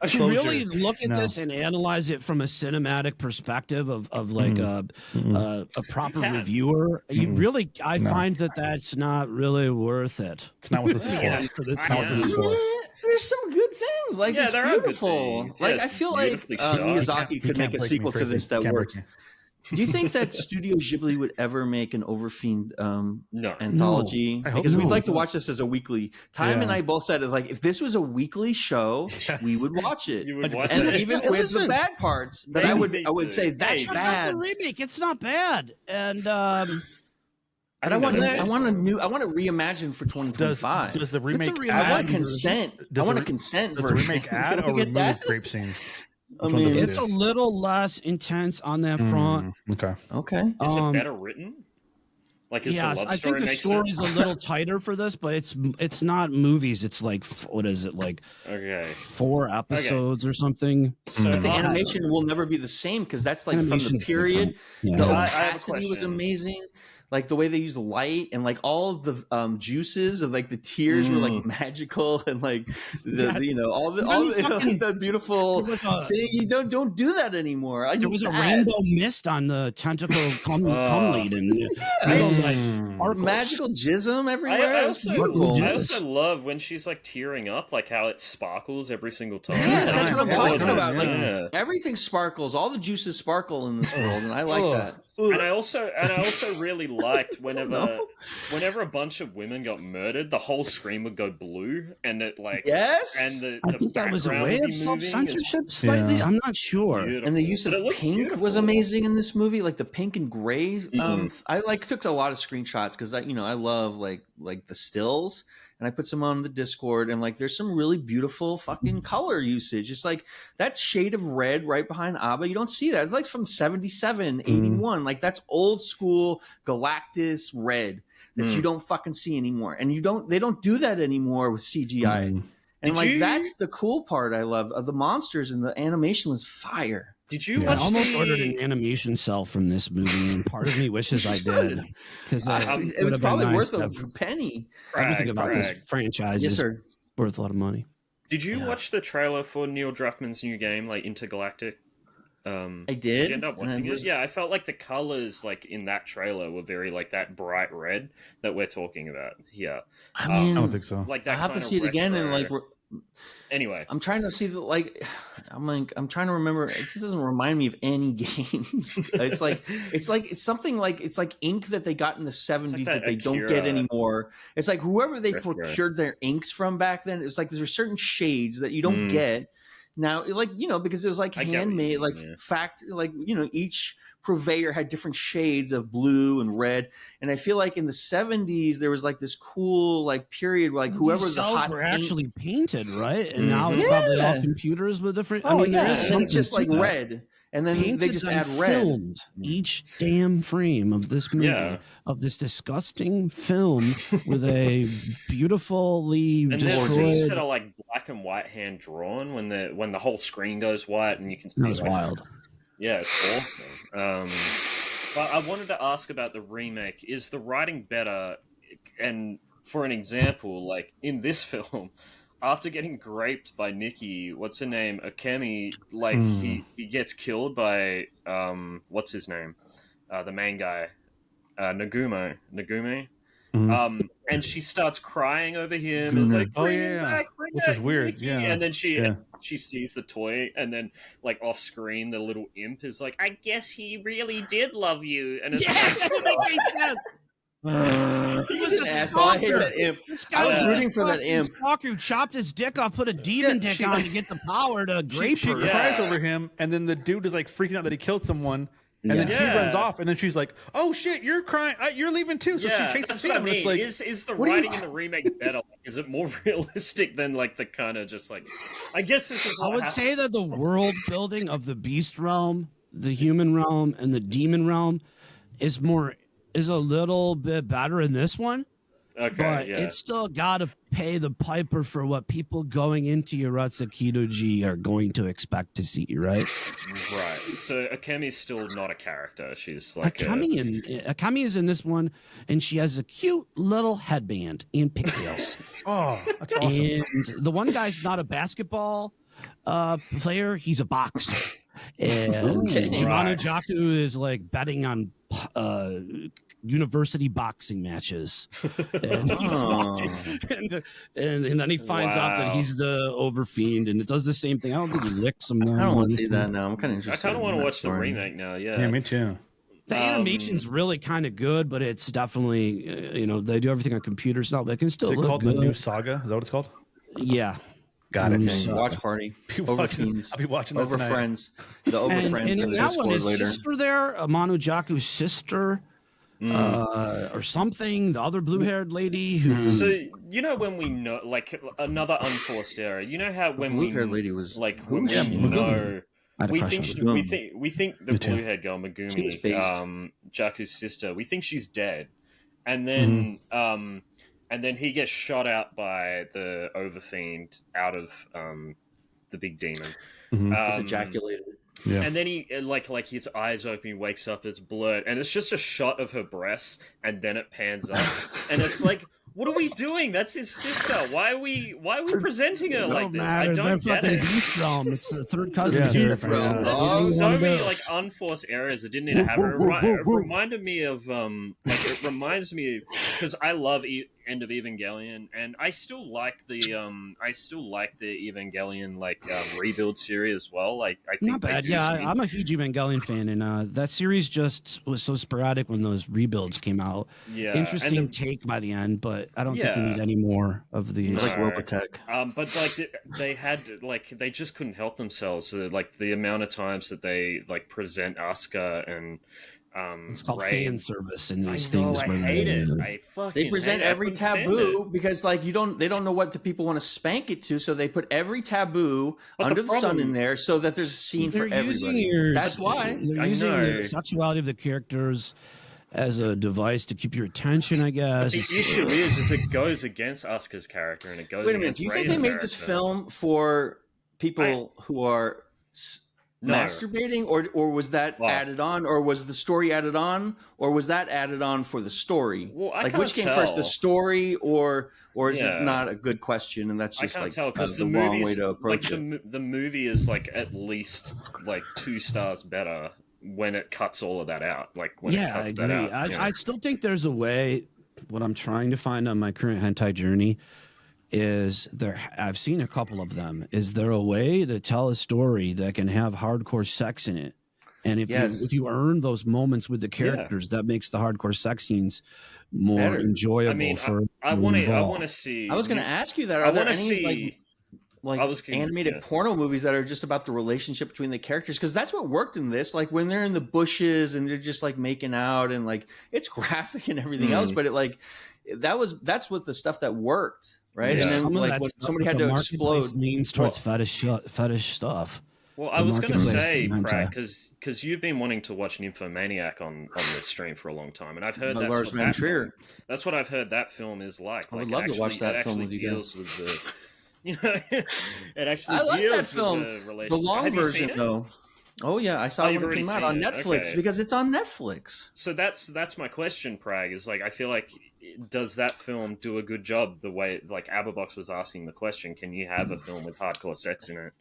To really look at this and analyze it from a cinematic perspective of like a proper reviewer, you really, I find that that's not really worth it. It's not what this is for. This not what this is for. There's some good things. Like, it's beautiful. Like, I feel like Miyazaki could make a sequel to this that works. Do you think that Studio Ghibli would ever make an Overfiend anthology? No, because we'd like to watch this as a weekly. Time and I both said, like, if this was a weekly show, we would watch it. You would watch and it. even with the bad parts, but I would say that's bad. The remake, it's not bad, and I want to reimagine for 2025. Does the remake? I want consent. I want a consent version. Does the remake add or remove grape scenes? I mean, it's a little less intense on that front. Okay. Is it better written? Like, is the love story I think the story's a little tighter for this, but it's not movies. It's like, what is it, like 4 episodes or something? So the animation will never be the same because that's like from the period. The opacity was amazing. like the way they use light and like all of the juices of like the tears were like magical and like all the beautiful thing. You don't do that anymore. There was a rainbow mist on the tentacle cum laden. Magical jism everywhere. I also love when she's like tearing up, like how it sparkles every single time. Yes, that's what I'm talking about. Like everything sparkles, all the juices sparkle in this world, and I like that. And I also really liked whenever a bunch of women got murdered, the whole screen would go blue, and it like and I think that was a way of self-censorship slightly. I'm not sure. Beautiful. And the use of pink was amazing in this movie, like the pink and gray. I like took a lot of screenshots because I love like the stills. And I put some on the Discord, and like there's some really beautiful fucking color usage. It's like that shade of red right behind Abba. You don't see that. It's like from 77, 81. Like that's old school Galactus red that you don't fucking see anymore. And they don't do that anymore with CGI. And that's the cool part I love of the monsters, and the animation was fire. Did you? I almost ordered an animation cell from this movie, and part of me wishes I did because it was probably worth a penny. Everything about this franchise is worth a lot of money. Did you watch the trailer for Neil Druckmann's new game, like Intergalactic? I did. Did you end up watching it? Yeah, I felt like the colors, like in that trailer, were very like that bright red that we're talking about here. I mean, I don't think so. Like that. I have to see it again and like. Anyway, I'm trying to see I'm trying to remember. It just doesn't remind me of any games. it's something like it's like ink that they got in the 70s that they don't get anymore. It's like whoever they procured their inks from back then. It's like there's certain shades that you don't get now. Like because it was like handmade, like each purveyor had different shades of blue and red, and I feel like in the 70s there was like this cool like period where like whoever the hot were actually painted, right? And now it's probably all computers with different. There is and it's just like red, and then they just add red. Filmed each damn frame of this movie of this disgusting film with a beautifully and there's scenes that are like black and white hand drawn when the whole screen goes white and you can see. That's wild. Yeah, it's awesome. But I wanted to ask about the remake. Is the writing better? And for an example, like in this film, after getting graped by Nikki, what's her name? Akemi, like he gets killed by what's his name? The main guy, Nagume. And she starts crying over him. It's like, bring him back, which is weird. Nikki. Yeah, and then she sees the toy, and then like off screen, the little imp is like, "I guess he really did love you," and it's he was an asshole. I hate that imp. I was rooting for that imp. Stalker who chopped his dick off, put a demon dick on to get the power to grape her. She cries over him, and then the dude is like freaking out that he killed someone. And then he runs off, and then she's like, "Oh shit, you're crying! You're leaving too!" So she chases him. I mean. It's like, is the writing in the remake better? Like, is it more realistic than like the kind of just like? I guess this is. I would say that the world building of the beast realm, the human realm, and the demon realm is a little bit better in this one. Okay, but it's still got to pay the piper for what people going into Urotsukidōji are going to expect to see, right? Right. So Akemi's still not a character. She's like Akemi is in this one, and she has a cute little headband and pigtails. Oh, that's awesome. And the one guy's not a basketball player; he's a boxer. And Jimano Jaku is like betting on university boxing matches, and he's watching, and then he finds out that he's the Overfiend, and it does the same thing. I don't think he licks him. I don't want to see that now. I'm kind of interested. I kind of want to watch the remake now. Yeah, me too. The animation's really kind of good, but it's definitely they do everything on computers now. But it can still look called good. The New Saga? Is that what it's called? Yeah. Got it. Watch party. Overfiends. I'll be watching that Over tonight. Friends. The Over Friends and in the that Discord one, his later. sister there, Manu Jaku's sister, or something. The other blue-haired lady who. So when we know, like another unforced error. You know how when blue-haired lady was like when we know. We think the blue-haired girl Megumi, Jaku's sister. We think she's dead, and then he gets shot out by the Overfiend out of the big demon. He's ejaculated. Yeah. And then he like his eyes open, he wakes up, it's blurred, and it's just a shot of her breasts, and then it pans up, and it's like, what are we doing? That's his sister. Why are we presenting her like this? I don't get fucking it. Beast Realm. It's the third cousin. Yeah, to they're Beast different, Realm. yeah. There's so One of many those. like unforced errors that didn't need to happen. It reminded me of like it reminds me because I love End of Evangelion, and I still like the Evangelion like rebuild series as well. Like I think Not bad. Yeah, I'm a huge Evangelion fan, and that series just was so sporadic when those rebuilds came out. Yeah, Interesting and take by the end, but I don't think we Yeah. need any more of these. Like Robotech. But like they had like they just couldn't help themselves. Like the amount of times that they like present Asuka and It's called Rey. fan service in I these know, things. I where hate it. I fucking They present hate it. I every couldn't stand taboo it. because like they don't know what the people want to spank it to, so they put every taboo But under the the sun problem- in there so that there's a scene for They're using everybody. That's why. They're I using know. the sexuality of the characters as a device to keep your attention, I guess. The issue is it goes against Asuka's character and it goes. Wait a minute. against Do you think Rey's they made this character. film for people who are No. masturbating, or was that Well- added on, or was the story added on, or was that added on for the story? Well, I like can't which came first, the tell. story, or is Yeah. it not a good question? And that's I just can't like tell because the the wrong movie's way to approach like it. the movie is like at least like 2 stars better when it cuts all of that out. Like when it Yeah, I cuts agree. that out. I still think there's a way. What I'm trying to find on my current hentai journey is there. I've seen a couple of them. Is there a way to tell a story that can have hardcore sex in it? And Yes. if you earn those moments with the characters, that makes the hardcore sex scenes more Better. enjoyable I mean, for I want involved. to see. I was going to ask you that. I Are there want to any see. like I was gonna- animated yeah. porno movies that are just about the relationship between the characters? Because that's what worked in this. Like when they're in the bushes and they're just like making out and like it's graphic and everything else, but it like that's what the stuff that worked, right? Yeah. And then Some of like that when stuff somebody that had the to marketplace explode. leans towards fetish stuff. Well, I The was going to marketplace say, in hentai. Prag, because you've been wanting to watch Nymphomaniac on this stream for a long time, and I've heard By that's Lars what von that Trier. film, that's what I've heard that film is like. I would Like, love to watch that it film actually with you deals with the, you know, it actually I like deals that film. with the relationship. The long Have you seen version it? though. Oh yeah, I saw Oh, it you've when it already came out seen on it. Netflix Okay. because it's on Netflix. So that's my question, Prag. Is like I feel like does that film do a good job the way like AbbaBox was asking the question? Can you have a film with hardcore sex in it?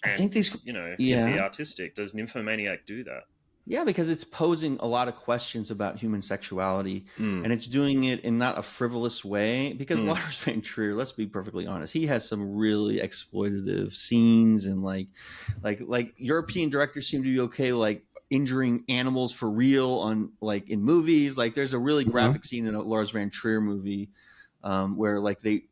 I think these, you know, yeah. be artistic. Does Nymphomaniac do that? Yeah, because it's posing a lot of questions about human sexuality, and it's doing it in not a frivolous way. Because Lars von Trier, let's be perfectly honest, he has some really exploitative scenes, and like European directors seem to be okay, like injuring animals for real on like in movies. Like there's a really graphic scene in a Lars von Trier movie where like they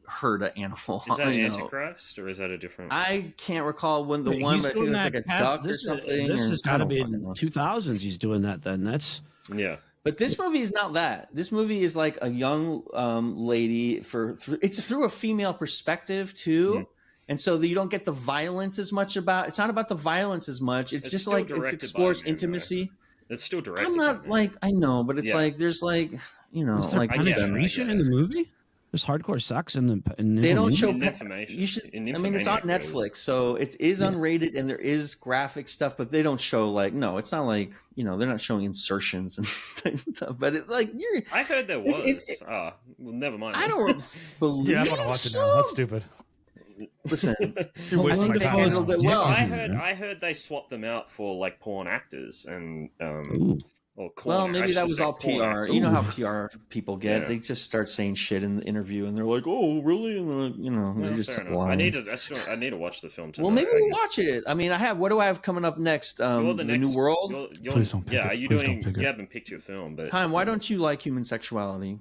hurt an animal. Is that I know. Antichrist or is that a different? I can't recall when the Wait, one, he's but I think doing it's like a that duck or this something. This or- has I got to don't be fucking in know. 2000s. He's doing that. Then that's Yeah. But this movie is not that. This movie is like a young lady it's through a female perspective too, and so that you don't get the violence as much about. It's not about the violence as much. It's just still like it directed explores by him, intimacy. It's still directed. I'm by not him. like I know, but it's Yeah. like there's like is there like I get it, penetration I get in the movie? There's hardcore sex in the. they don't show In pe- Nymphomation- you should in I mean it's on Nymphomaniac, Netflix, so it is unrated and there is graphic stuff, but they don't show like it's not like they're not showing insertions and stuff, but it's like you're I heard there was. it's- well, never mind. I don't believe Yeah, I want to watch it so. now. That's stupid. Listen, You're I wasting think my they time. handled it now. well. I heard they swapped them out for like porn actors and or corn, well, I maybe should that was say all corn PR. actors. You know how PR people get. Yeah. They just start saying shit in the interview, and they're like, "Oh, really?" And Well, they're just fair enough. lying. I need to watch the film tonight. Well, maybe I we'll guess. watch it. I mean, what do I have coming up next? You're The next- New World. Please don't pick yeah, it. are you Please don't doing? pick it. You haven't picked your film, but Time. Why don't you like human sexuality?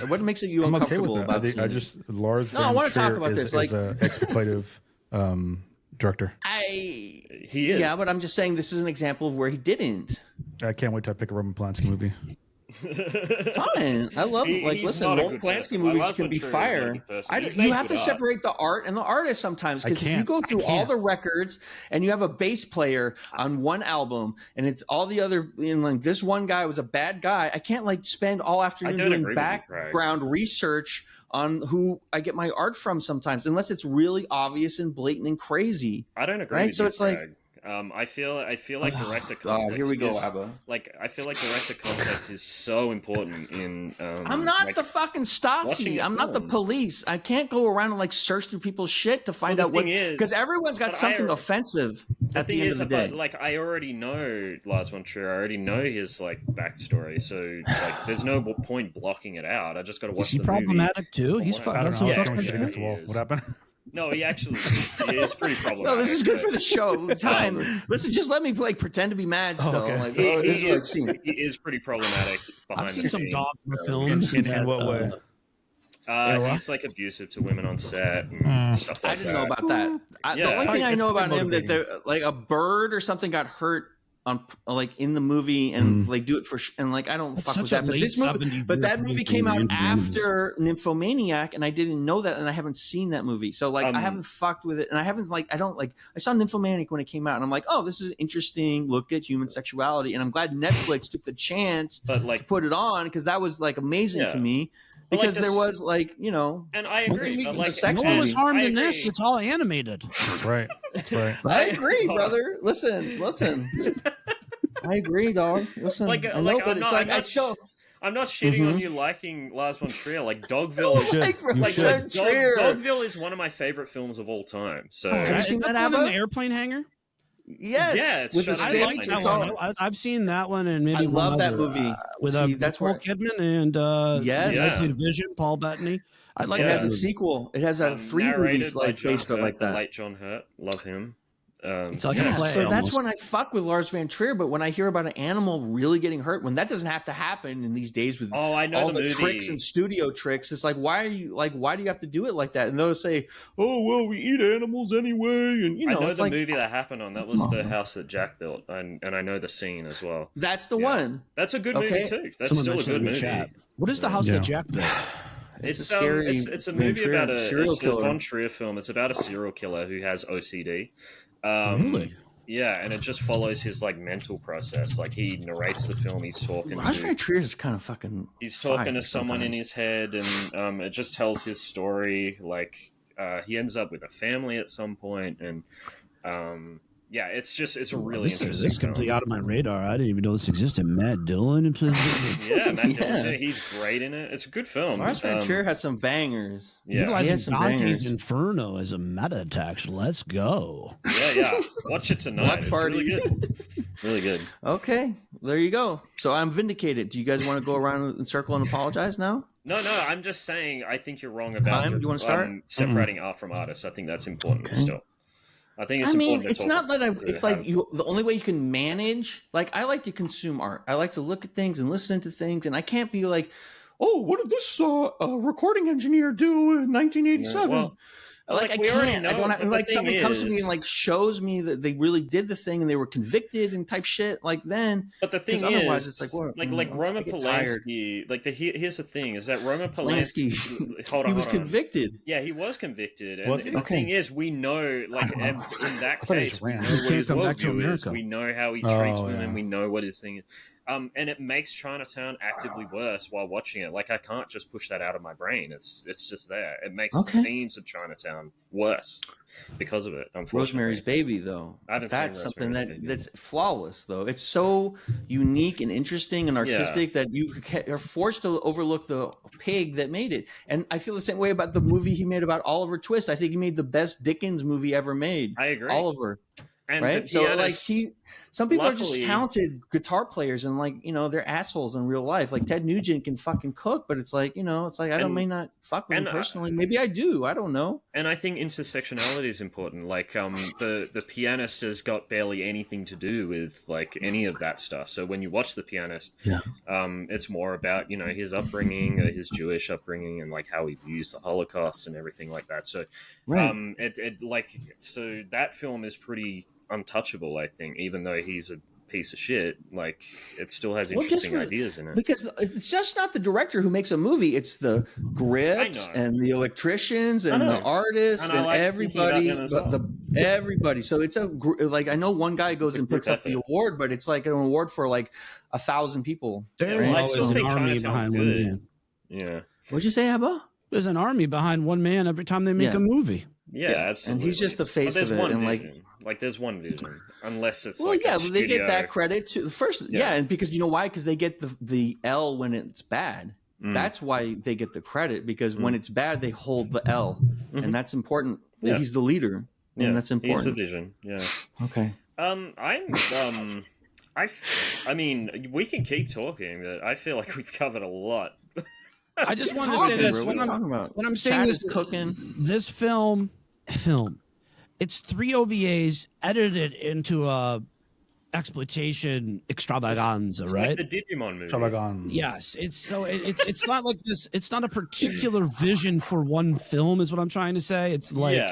What makes you I'm okay uncomfortable with that. about I seeing it? just Lars. No, I von wanna talk Trier about is, this, like- is a exploitative director. he is. Yeah, but I'm just saying this is an example of where he didn't. I can't wait to pick a Roman Polanski movie. Fine. I love He- like he's listen, not a Roman good Polanski person. movies Lars can von be Trier is not a fire. good person. He's made You have to good art. separate the art and the artist sometimes, because if you can't. go through I all can't. the records and you have a bass player on one album and it's all the other like this one guy was a bad guy, I can't like spend all afternoon don't doing agree with you, Craig. background research on who I get my art from sometimes, unless it's really obvious and blatant and crazy. I don't agree. Right? With so you, it's like. I feel like director context. Here we go, Abba. Like I feel like director context is so important in. I'm not the fucking Stasi. I'm not the police. I can't go around and like search through people's shit to find out what. Because everyone's got something offensive at the end of the day. Like I already know Lars von Trier. I already know his like backstory. So like, there's no point blocking it out. I just got to watch the movie. Is he problematic too? He's fucking. What happened? No, he actually is pretty problematic. No, this is good for the show. Time. Listen, just let me like pretend to be mad still. Okay. Like, he is pretty problematic behind I've the seen some scenes. dogma films. In what way? He's like abusive to women on set and stuff like that. I didn't know about that. The only thing I know about him that like a bird or something got hurt on like in the movie and like do it for and like I don't fuck with that. But that movie came out after Nymphomaniac and I didn't know that and I haven't seen that movie. So like I haven't fucked with it and I haven't like I saw Nymphomaniac when it came out and I'm like, oh, this is an interesting look at human sexuality and I'm glad Netflix took the chance to put it on because that was like amazing to me. Because there was like, you know, and I agree. No one was harmed in this. It's all animated. That's right. I agree, brother. Listen. I agree, dog. Listen, I'm not shitting on you liking Lars von Trier. Like Dogville is Dogville is one of my favorite films of all time. So have you seen that in the airplane hangar? Yes. Yeah, it's I like that one. I've seen that one and maybe I love that movie with Nicole Kidman and Vision, Paul Bettany. I like it has a sequel. It has 3 movies like based on like that. Late John Hurt, love him. It's like a play, so that's when I fuck with Lars von Trier. But when I hear about an animal really getting hurt, when that doesn't have to happen in these days with I know all the movie. Tricks and studio tricks, it's like why do you have to do it like that? And they'll say, "Oh well, we eat animals anyway." And you know, I know it's the like, movie that happened on. That was the house that Jack built, and I know the scene as well. That's the one. That's a good movie too. That's still a good movie. What is the house that Jack built? It's a scary. It's a movie about a Von Trier film. It's about a serial killer who has OCD. Really? Yeah, and it just follows his like mental process. Like he narrates the film. He's talking. Lars von Trier is kind of fucking. He's talking to someone in his head, and it just tells his story. Like he ends up with a family at some point, and yeah, it's a really interesting. This is completely out of my radar. I didn't even know this existed. Matt Dillon. Yeah, Matt Dillon too. He's great in it. It's a good film. Lars von Trier has some bangers. Yeah, utilizing Dante's Inferno as a meta text. Let's go. Yeah. Watch it tonight. It's really good. Really good. Okay, there you go. So I'm vindicated. Do you guys want to go around in circle and apologize now? No. I'm just saying. I think you're wrong about. You want to start separating art from artists? I think that's important still. I think it's important. It's not that it's like the only way you can manage. Like I like to consume art. I like to look at things and listen to things, and I can't be like, "Oh, what did this recording engineer do in 1987?" Well, like I can't. I don't. Like somebody comes to me and like shows me that they really did the thing and they were convicted and type shit. Like then, but the thing is, it's like what? Like Roman Polanski. Like here's the thing: is that Roman Polanski? Hold on, he was convicted. Yeah, he was convicted. And the thing is, we know, like in that case, we know what his worldview is. We know how he treats women. We know what his thing is. And it makes Chinatown actively worse while watching it. Like I can't just push that out of my brain. It's just there. It makes the themes of Chinatown worse because of it. Unfortunately, Rosemary's Baby, though, I haven't that's seen something that's flawless. Though it's so unique and interesting and artistic that you are forced to overlook the pig that made it. And I feel the same way about the movie he made about Oliver Twist. I think he made the best Dickens movie ever made. I agree, Oliver. And right, so like some people are just talented guitar players and like, you know, they're assholes in real life. Like Ted Nugent can fucking cook, but it's like, you know, it's like I may not fuck with him personally. Maybe I do. I don't know. And I think intersectionality is important. Like the Pianist has got barely anything to do with like any of that stuff. So when you watch The Pianist, it's more about, you know, his upbringing, his Jewish upbringing, and like how he views the Holocaust and everything like that. So so that film is pretty untouchable, I think, even though he's a piece of shit. Like it still has interesting ideas in it, because it's just not the director who makes a movie, it's the grips and the electricians and the artists and everybody, everybody. So it's like I know one guy goes and picks up the award, but it's like an award for like 1,000 people. There's I still think Chinatown's good. What'd you say, Abba? There's an army behind one man every time they make a movie. Yeah, absolutely. And he's just the face of it. And like, there's one vision, unless it's they get that credit too. First, and because you know why? Because they get the L when it's bad. That's why they get the credit, because when it's bad, they hold the L, and that's important. Yeah. He's the leader, and that's important. He's the vision. Yeah. Okay. I mean, we can keep talking, but I feel like we've covered a lot. I just want to say this when I'm saying Chad this, cooking this film, it's 3 OVAs edited into a exploitation extravaganza, right? Like the Digimon movie. Extravaganza. Yes, it's not like this. It's not a particular vision for one film, is what I'm trying to say. It's like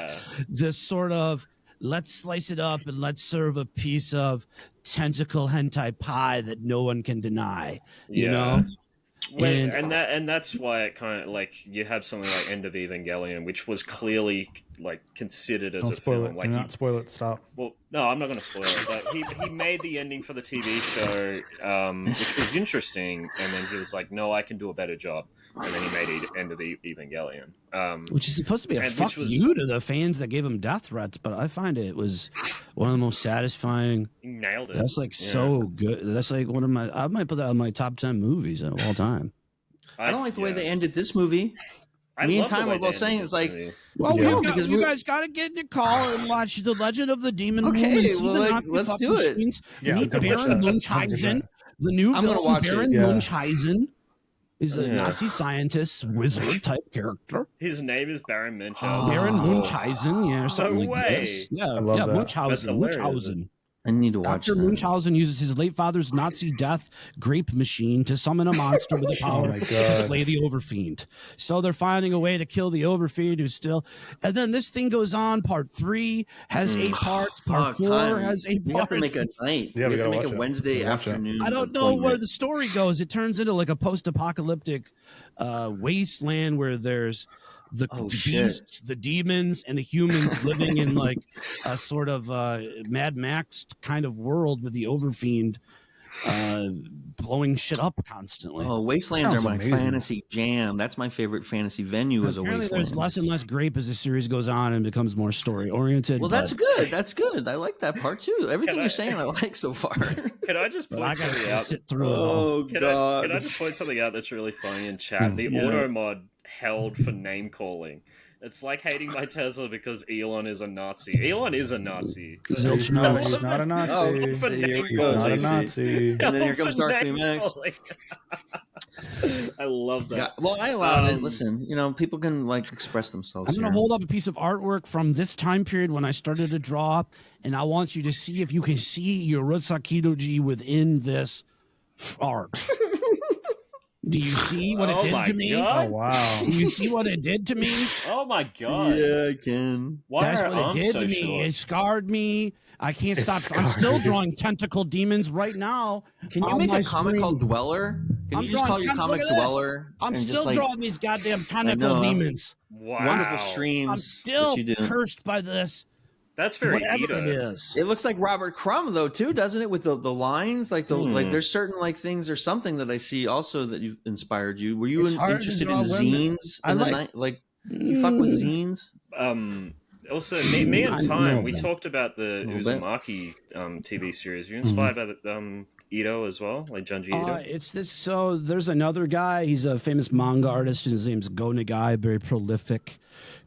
this sort of, let's slice it up and let's serve a piece of tentacle hentai pie that no one can deny. You know. And that's why it kind of like you have something like End of Evangelion, which was clearly like considered as a film. Like, not spoil it. Stop. Well, no, I'm not going to spoil it. But he made the ending for the TV show, which was interesting, and then he was like, "No, I can do a better job." And then he made End of Evangelion, which is supposed to be a fuck you to the fans that gave him death threats. But I find it was one of the most satisfying. He nailed it. That's like so good. That's like one of my. I might put that on my top 10 movies of all time. I don't like the way they ended this movie. Me and Time were both saying it's like, well, you guys got to get in the call and watch The Legend of the Demon Moon. Okay, well, let's do it. Meet Baron Munchausen, the new villain. Baron Munchausen is a Nazi scientist, wizard type character. His name is Baron Munchausen. Baron Munchausen, or something like this. Yeah, I love that. Munchausen. I need to watch Dr. Munchausen uses his late father's Nazi death grape machine to summon a monster with the power to slay the Overfiend. So they're finding a way to kill the Overfiend, who's still... And then this thing goes on. Part 3 has 8 parts. Part 4 has 8 parts. We have to make a night. Yeah, we have to make a Wednesday afternoon. I don't know where the story goes. It turns into like a post-apocalyptic wasteland where there's the beasts, the demons, and the humans living in like a sort of Mad Max kind of world with the Overfiend blowing shit up constantly. Oh, wastelands are my fantasy jam. That's my favorite fantasy venue. As a wasteland. There's less and less grape as the series goes on and becomes more story oriented. Well, that's good. That's good. I like that part too. Everything you're saying, I like so far. Can I just point something out? Sit through God! Can I just point something out that's really funny in chat? The auto mod held for name calling. It's like hating my Tesla because Elon is a Nazi. Elon is a Nazi. No, he's not a Nazi. Oh, here we go, not a Nazi. And then here comes Dark Max. I love that. Yeah, well, I allow it. Listen, people can like express themselves. I'm going to hold up a piece of artwork from this time period when I started to draw, and I want you to see if you can see Urotsukidōji within this art. Do you see what it did to me? God. Oh, wow. Do you see what it did to me? Oh, my God. Yeah, I can. That's what it did to me. Short? It scarred me. I can't stop. I'm still drawing tentacle demons right now. Can you make a comic called Dweller? Can you just call your comic Dweller? I'm still drawing these goddamn tentacle demons. Wow. Wonderful streams. I'm still cursed by this. That's very whatever it is. It looks like Robert Crumb though too, doesn't it? With the lines, like like there's certain like things or something that I see also that you inspired you. Were you interested in zines in the night? Like you fuck with zines? Also, me and Time, we talked about the Uzumaki TV series. You're inspired by the Ito as well, like Junji Ito? It's this. So there's another guy. He's a famous manga artist. His name's Go Nagai, very prolific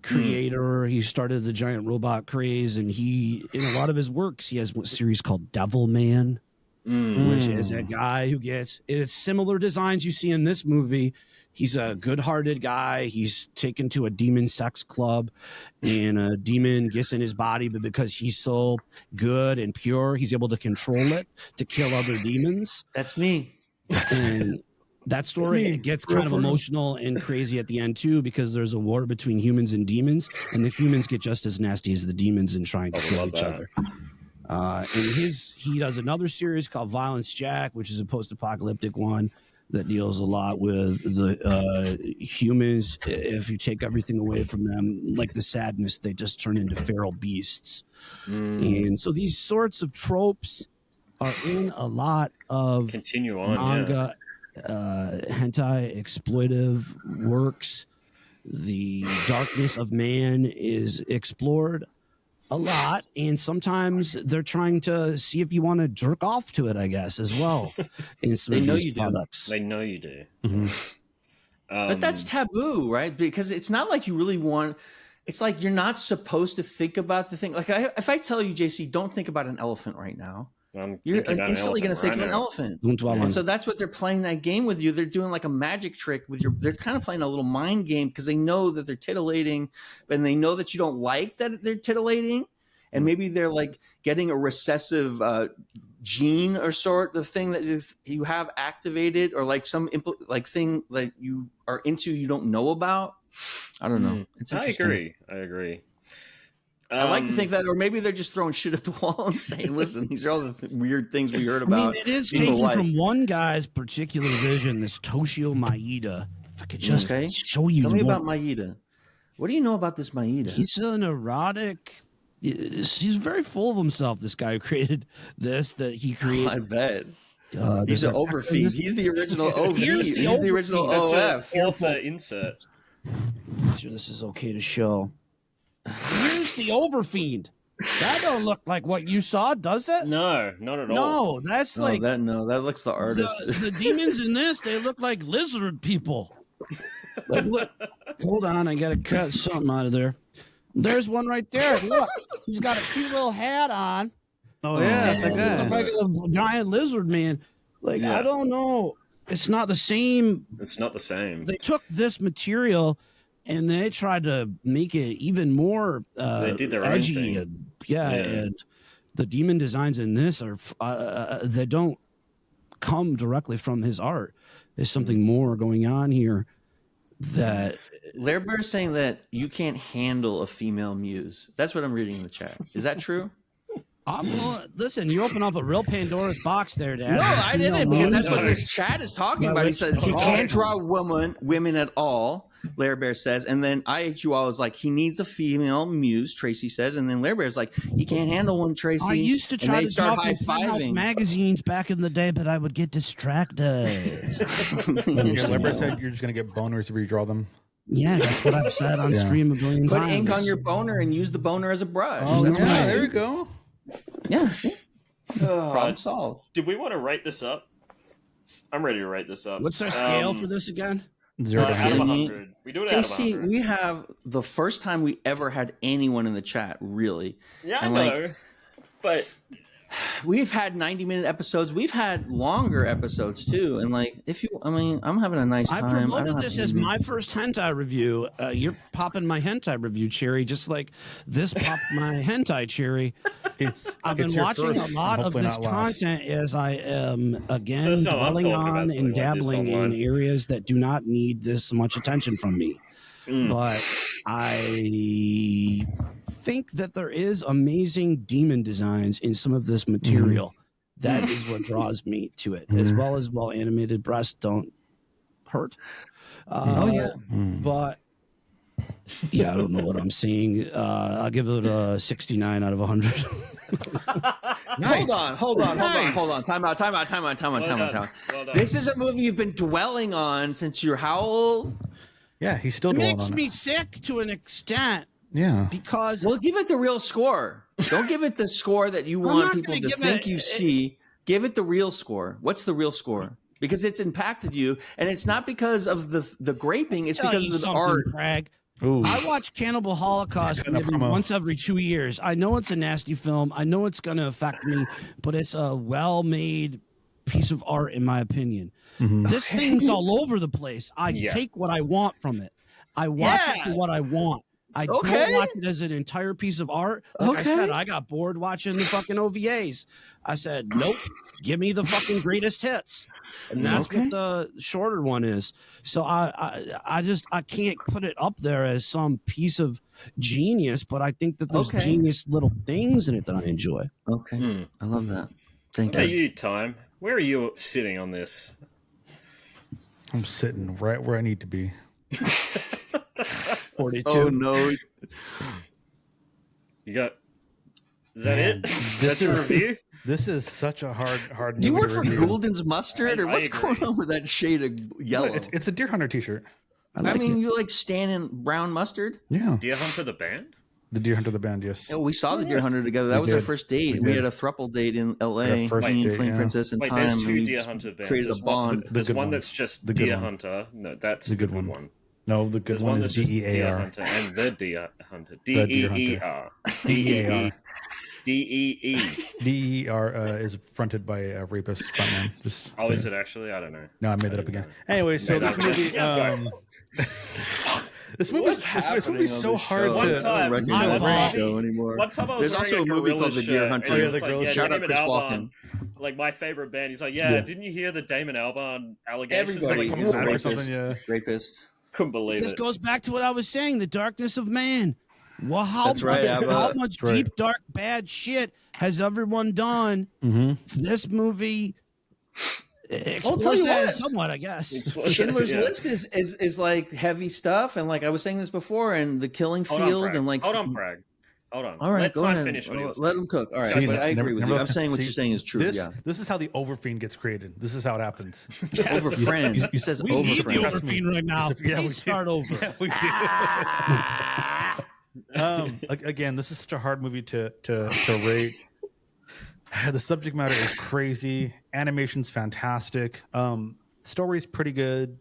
creator. He started the giant robot craze, and in a lot of his works, he has a series called Devil Man, which is a guy who it's similar designs you see in this movie. He's a good-hearted guy. He's taken to a demon sex club, and a demon gets in his body, but because he's so good and pure, he's able to control it to kill other demons. That's me. And that story, it gets kind of emotional and crazy at the end, too, because there's a war between humans and demons, and the humans get just as nasty as the demons in trying to kill each other. And he does another series called Violence Jack, which is a post-apocalyptic one that deals a lot with the humans. If you take everything away from them, like the sadness, they just turn into feral beasts. And so these sorts of tropes are in a lot of manga, hentai, exploitive works the darkness of man is explored a lot, and sometimes they're trying to see if you want to jerk off to it, I guess, as well. In some They of know these you do. products. They know you do. But that's taboo, right? Because it's not like you really want. It's like you're not supposed to think about the thing. Like if I tell you, JC, don't think about an elephant right now, you're instantly going to think of an elephant. And so that's what they're playing that game with you. They're doing like a magic trick with your. They're kind of playing a little mind game because they know that they're titillating, and they know that you don't like that they're titillating, and maybe they're like getting a recessive gene or sort of thing that you have activated, or like some thing that you are into you don't know about. I don't know. It's interesting. I agree. I like to think that, or maybe they're just throwing shit at the wall and saying, "Listen, these are all the weird things we heard about." I mean, it is taken from one guy's particular vision. This Toshio Maeda. If I could just show you. Tell me about Maeda. What do you know about this Maeda? He's an erotic. He's very full of himself. This guy who created this. That he created. I bet. He's an Overfiend. He's the original OV. He's the original OF. Author insert. Make sure this is okay to show. Here's the Overfiend. That don't look like what you saw, does it? No, not at all. No, that's like that looks the artist. The demons in this, they look like lizard people. Like, look, hold on, I gotta cut something out of there. There's one right there. Look, he's got a cute little hat on. Oh yeah, it's like that. A regular giant lizard man. Like I don't know. It's not the same. It's not the same. They took this material and they tried to make it even more they did their edgy. own thing. And the demon designs in this are they don't come directly from his art. There's something more going on here. That Lair Bear is saying that you can't handle a female muse. That's what I'm reading in the chat. Is that true? Listen, you open up a real Pandora's box there, Dad. No, I didn't, because that's what this chat is talking about. He said he can't draw women at all, Lair Bear says. And then IHUL is like, he needs a female muse, Tracy says. And then Lair Bear's like, he can't handle one, Tracy. I used to try to draw from Funhouse magazines back in the day, but I would get distracted. Lair Bear said you're just going to get boners if you draw them. Yeah, that's what I've said on stream a billion times. Put ink on your boner and use the boner as a brush. Oh, there we go. Yeah. Problem solved. Did we want to write this up? I'm ready to write this up. What's our scale for this again? 0 to out of 100. We do it out of 100. We have the first time we ever had anyone in the chat, really. Yeah, I know. But we've had 90-minute episodes. We've had longer episodes too. And I'm having a nice time. I promoted this as my first hentai review. You're popping my hentai review cherry, just like this popped my hentai cherry. I've been watching a lot of this content as I am again dwelling on and dabbling in areas that do not need this much attention from me. But I think that there is amazing demon designs in some of this material. That is what draws me to it, as well as animated breasts don't hurt. But yeah, I don't know what I'm seeing. I'll give it a 69 out of 100. Nice. Hold on. Time out. Well this is a movie you've been dwelling on since you're how old? Yeah, he's still it dwelling makes on me sick to an extent. Yeah. Because give it the real score. Don't give it the score that you want people to think you see. Give it the real score. What's the real score? Because it's impacted you, and it's not because of the graping. It's because of the art. Craig. Ooh. I watch Cannibal Holocaust maybe once every 2 years. I know it's a nasty film. I know it's going to affect me, but it's a well-made piece of art, in my opinion. This thing's all over the place. I take what I want from it. I watch it for what I want. I don't watch it as an entire piece of art. Like I said, I got bored watching the fucking OVAs. I said, nope, give me the fucking greatest hits. And that's what the shorter one is. So I can't put it up there as some piece of genius, but I think that there's genius little things in it that I enjoy. Okay. I love that. Thank you. Are you, Time? Where are you sitting on this? I'm sitting right where I need to be. 42. Oh no! You got? Is that it? That's your review? This is such a hard. Do you work for Goulden's Mustard, or what's going on with that shade of yellow? It's a Deer Hunter T-shirt. I mean, you like Stan and Brown Mustard? Yeah. Deer Hunter the band? The Deer Hunter the band, yes. Yeah, we saw the Deer Hunter together. That We was our did. first date. We We had did. a throuple date in L.A. first Me and date, Flame yeah. Princess and Wait, Time. there's and two we Deer Hunter bands. created a There's one, bond. there's good one one. that's just The good Deer one. Hunter. No, that's The the good good one. one. No, the good There's one that's is just Deer DEAR. Hunter and the Deer Hunter. The Deer Hunter. D-E-E-R. DEAR. D-E-E. DER is fronted by a rapist frontman. Just Oh, is it actually? I don't know. No, I made that up again. Anyway, so this movie, this movie's so hard One to. time- I don't recognize one this time- show anymore. One time I was There's wearing also a movie Gorillaz called The Deer shirt, Hunter. and Oh, yeah, it was the like, Gorillaz yeah, shirt. Shout out Damon Chris Albarn, Walken. like my favorite band. He's like, yeah, didn't you hear the Damon Albarn allegations? Everybody Like, is a or rapist. something, yeah. Rapist. couldn't believe This it. goes back to what I was saying, the darkness of man. Well, That's right, Abba. how much That's right. deep, dark, bad shit has everyone done? This movie explores that what. somewhat, I guess. Schindler's Yeah. List is like heavy stuff, and like I was saying this before, and the killing Hold on, field, Prag. and like Hold on, Prag. Hold on. All right, Let go Time ahead. finish what he was Let saying. him cook. All right, See, but I agree with you. I'm saying what you're saying is true. This, Yeah. this is how the Overfiend gets created. This is how it happens. Over friend. It says We over need the friend. Overfiend right now. Yeah, we Please do. start over. Yeah, we do. Again, this is such a hard movie to rate. The subject matter is crazy. Animation's fantastic. Story's pretty good.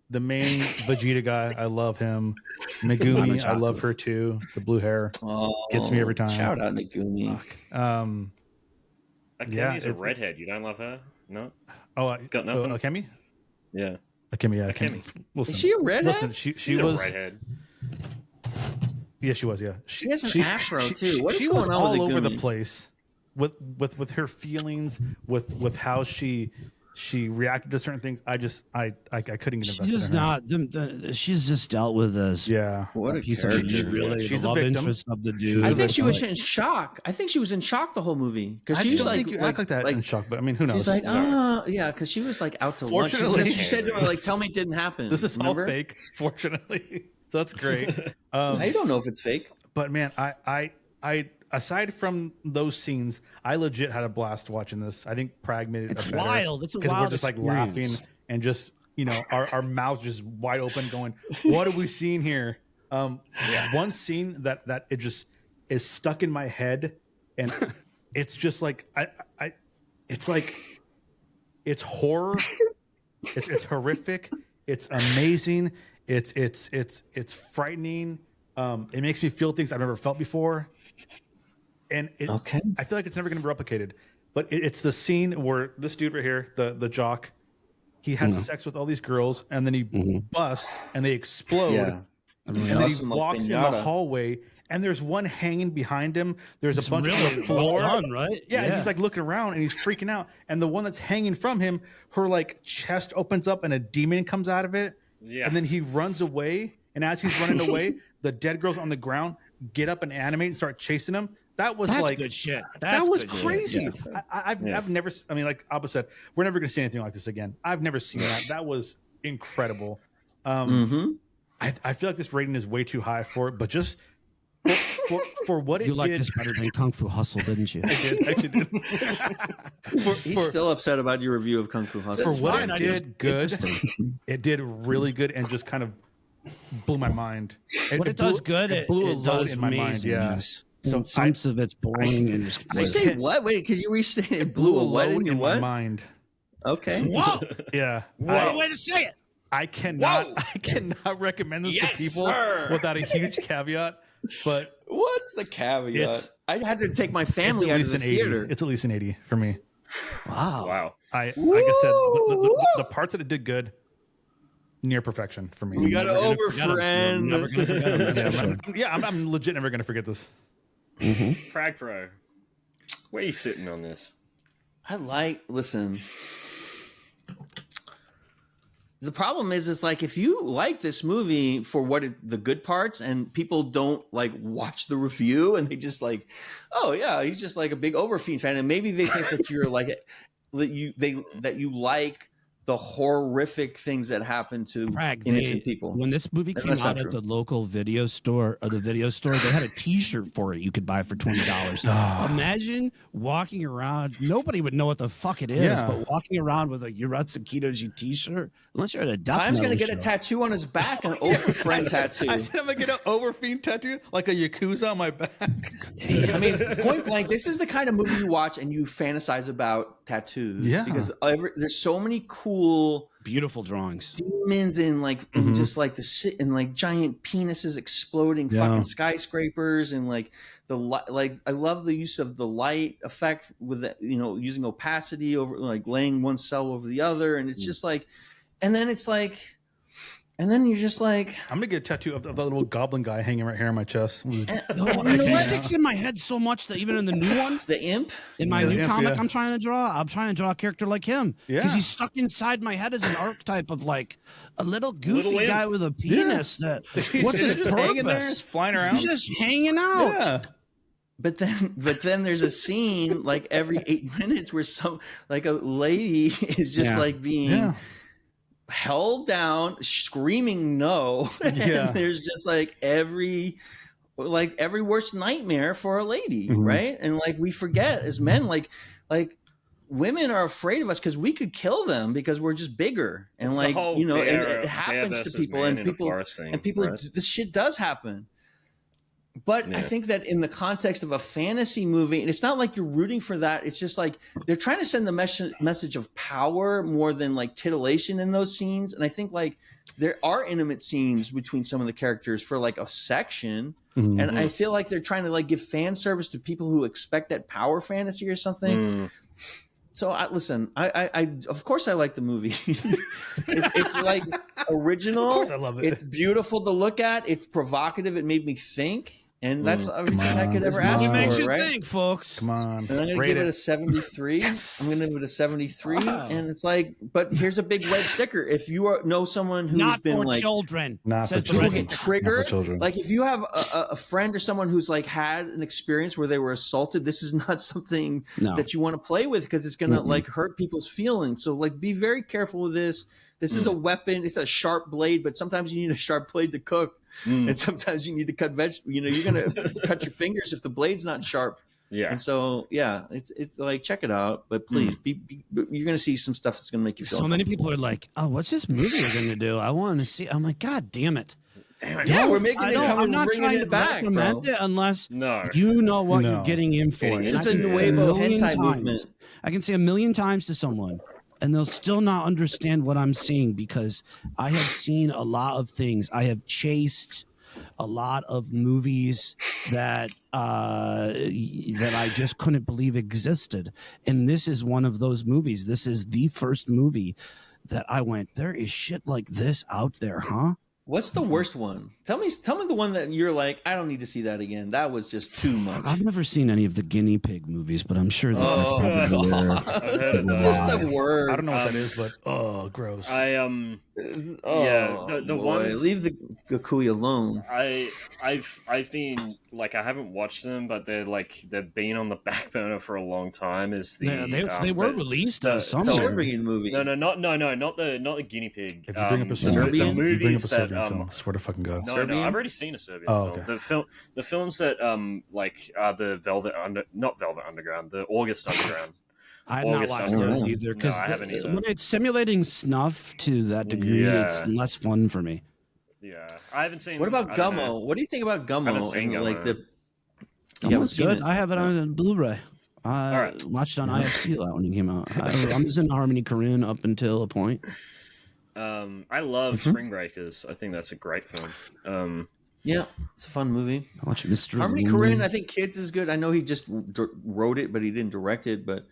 The main Vegeta guy, I love him. Megumi, I love her too. The blue hair gets me every time. Shout out Megumi. Akemi's a it's- redhead. You don't love her? No? Oh, Got nothing? Akemi? Yeah. Akemi, yeah, Akemi. Listen, Is she a redhead? Listen, she She's was. a redhead. Yeah, she was. Yeah, She has an afro, too. What is she going was on all with over the Megumi? place with her feelings, with how she reacted to certain things. I couldn't get invested She's in her. not. She's just dealt with as Yeah, What a piece of character. shit, really. She's the a love victim. interest of the dude. I think she was in shock. I think she was in shock the whole movie because I she's just don't like, think you act like that in shock. But I mean, who knows? She's like, yeah, because she was like out to lunch. Fortunately- She said to her, like, tell me it didn't happen. This is Remember? all fake, fortunately. So that's great. I don't know if it's fake. But man, I aside from those scenes, I legit had a blast watching this. I think Prag made it. It's better wild. It's a because we're wild just like experience. laughing and just our mouths just wide open, going, "What are we seeing here?" One scene that it just is stuck in my head, and it's just like it's like it's horror. It's horrific. It's amazing. It's frightening. It makes me feel things I've never felt before, and I feel like it's never going to be replicated. But it's the scene where this dude right here, the jock, he had sex with all these girls, and then he busts, and they explode, Yeah. and then he walks in the hallway, and there's one hanging behind him. There's a bunch on the floor, well done, right? Yeah, and he's like looking around, and he's freaking out. And the one that's hanging from him, her like chest opens up, and a demon comes out of it. Yeah. And then he runs away, and as he's running away, the dead girls on the ground get up and animate and start chasing him. That was That's like good shit. that was good shit. crazy. Yeah. I've never. I mean, like Abba said, we're never going to see anything like this again. I've never seen that. That was incredible. I feel like this rating is way too high for it, but just for what it You liked did. this better than Kung Fu Hustle, didn't you? I did. Actually did. He's still upset about your review of Kung Fu Hustle. For what fine. I it did good, it did really good and just kind of blew my mind. What it does good, it blew a it load does in my mind. amazing, Yeah. yes. So Some of it's boring and just Did you say what? Wait, could you restate? It blew a what in your my what? mind. Okay. whoa! Yeah. What a way to say it. I cannot recommend this to people without a huge caveat. But What's the caveat? It's- I had to take my it's family at out of least the an 80. theater. It's at least an 80 for me. Wow. Wow. Like I said, the parts that it did good, near perfection for me. We got to over friend. Never gonna forget him, that's for sure. I'm legit never going to forget this. Pragpro. Where are you sitting on this? Listen. The problem is like if you like this movie for the good parts and people don't like watch the review and they just like, oh yeah, he's just like a big Overfiend fan, and maybe they think that you're like that you like the horrific things that happen to innocent people. When this movie came out at the local video store, they had a T-shirt for it you could buy for $20. Imagine walking around. Nobody would know what the fuck it is, but walking around with a Urotsukidōji T-shirt, unless you're at a Death Time's Metal gonna get show. a tattoo on his back, an Overfiend tattoo. I said I'm gonna get an Overfiend tattoo, like a Yakuza on my back. I mean, point blank, this is the kind of movie you watch and you fantasize about tattoos. Yeah, because there's so many cool, beautiful drawings, demons and and just like and giant penises exploding fucking skyscrapers and like I love the use of the light effect with the, using opacity over like laying one cell over the other, and it's just like, and then you're just like, I'm gonna get a tattoo of the little goblin guy hanging right here on my chest. It sticks in my head so much that even in the new one, the imp in my new comic, I'm trying to draw a character like him because he's stuck inside my head as an archetype of like a little goofy guy with a penis. That what's his purpose? Hanging there, flying around. He's just hanging out. Yeah. But then there's a scene like every 8 minutes where a lady is just like being held down, screaming no. And there's just like every worst nightmare for a lady, right? And like we forget as men, like women are afraid of us because we could kill them because we're just bigger, and it's it happens to people, and people right? This shit does happen. But I think that in the context of a fantasy movie, and it's not like you're rooting for that. It's just like they're trying to send the message of power more than like titillation in those scenes. And I think like there are intimate scenes between some of the characters for like a section. And I feel like they're trying to like give fan service to people who expect that power fantasy or something. So listen, I of course I like the movie. it's like original. Of course I love it. It's beautiful to look at. It's provocative. It made me think. And that's everything I could ever ask It for, makes you right? think, folks. Come on. And I'm going to give it a 73. Yes. I'm going to give it a 73. Wow. And it's like, but here's a big red sticker. If you know someone who's not been for like children, not for people children. get triggered. Children. Like if you have a friend or someone who's like had an experience where they were assaulted, this is not something that you want to play with because it's going to like hurt people's feelings. So like be very careful with this. This is a weapon. It's a sharp blade, but sometimes you need a sharp blade to cook. And sometimes you need to cut vegetables. You're going to cut your fingers if the blade's not sharp. Yeah. And so, it's like, check it out. But please, you're going to see some stuff that's going to make you feel so many people are like, oh, what's this movie going to do? I want to see. I'm like, God damn it. Yeah, we're making it come. I'm not trying to recommend it unless you know what you're getting in for. It's just a nuevo hentai movement. I can say a million times to someone, and they'll still not understand what I'm seeing because I have seen a lot of things. I have chased a lot of movies that I just couldn't believe existed, and this is one of those movies. This is the first movie that I went, there is shit like this out there, huh? What's the worst one? Tell me the one that you're like, I don't need to see that again. That was just too much. I've never seen any of the guinea pig movies, but I'm sure that's probably just the word. I don't know what that is, but gross. The ones leave the Gakui alone. I've been like I haven't watched them, but they've been on the back burner for a long time. They were released some Serbian movie? No, not the guinea pig. If you bring up a Serbian movies that film, I swear to fucking God. No, I've already seen a Serbian film. The films that the not Velvet Underground, the August Underground. I've not watched those either because when it's simulating snuff to that degree, it's less fun for me. Yeah, I haven't seen. What about Gummo? What do you think about Gummo? I haven't seen Gummo. Like Gummo's good. I have it on Blu-ray. I watched it on IFC when it came out. I was in Harmony Korine up until a point. I love Spring Breakers. I think that's a great film. Yeah, it's a fun movie. I watched Mr. Harmony Korine, I think Kids is good. I know he just wrote it, but he didn't direct it. But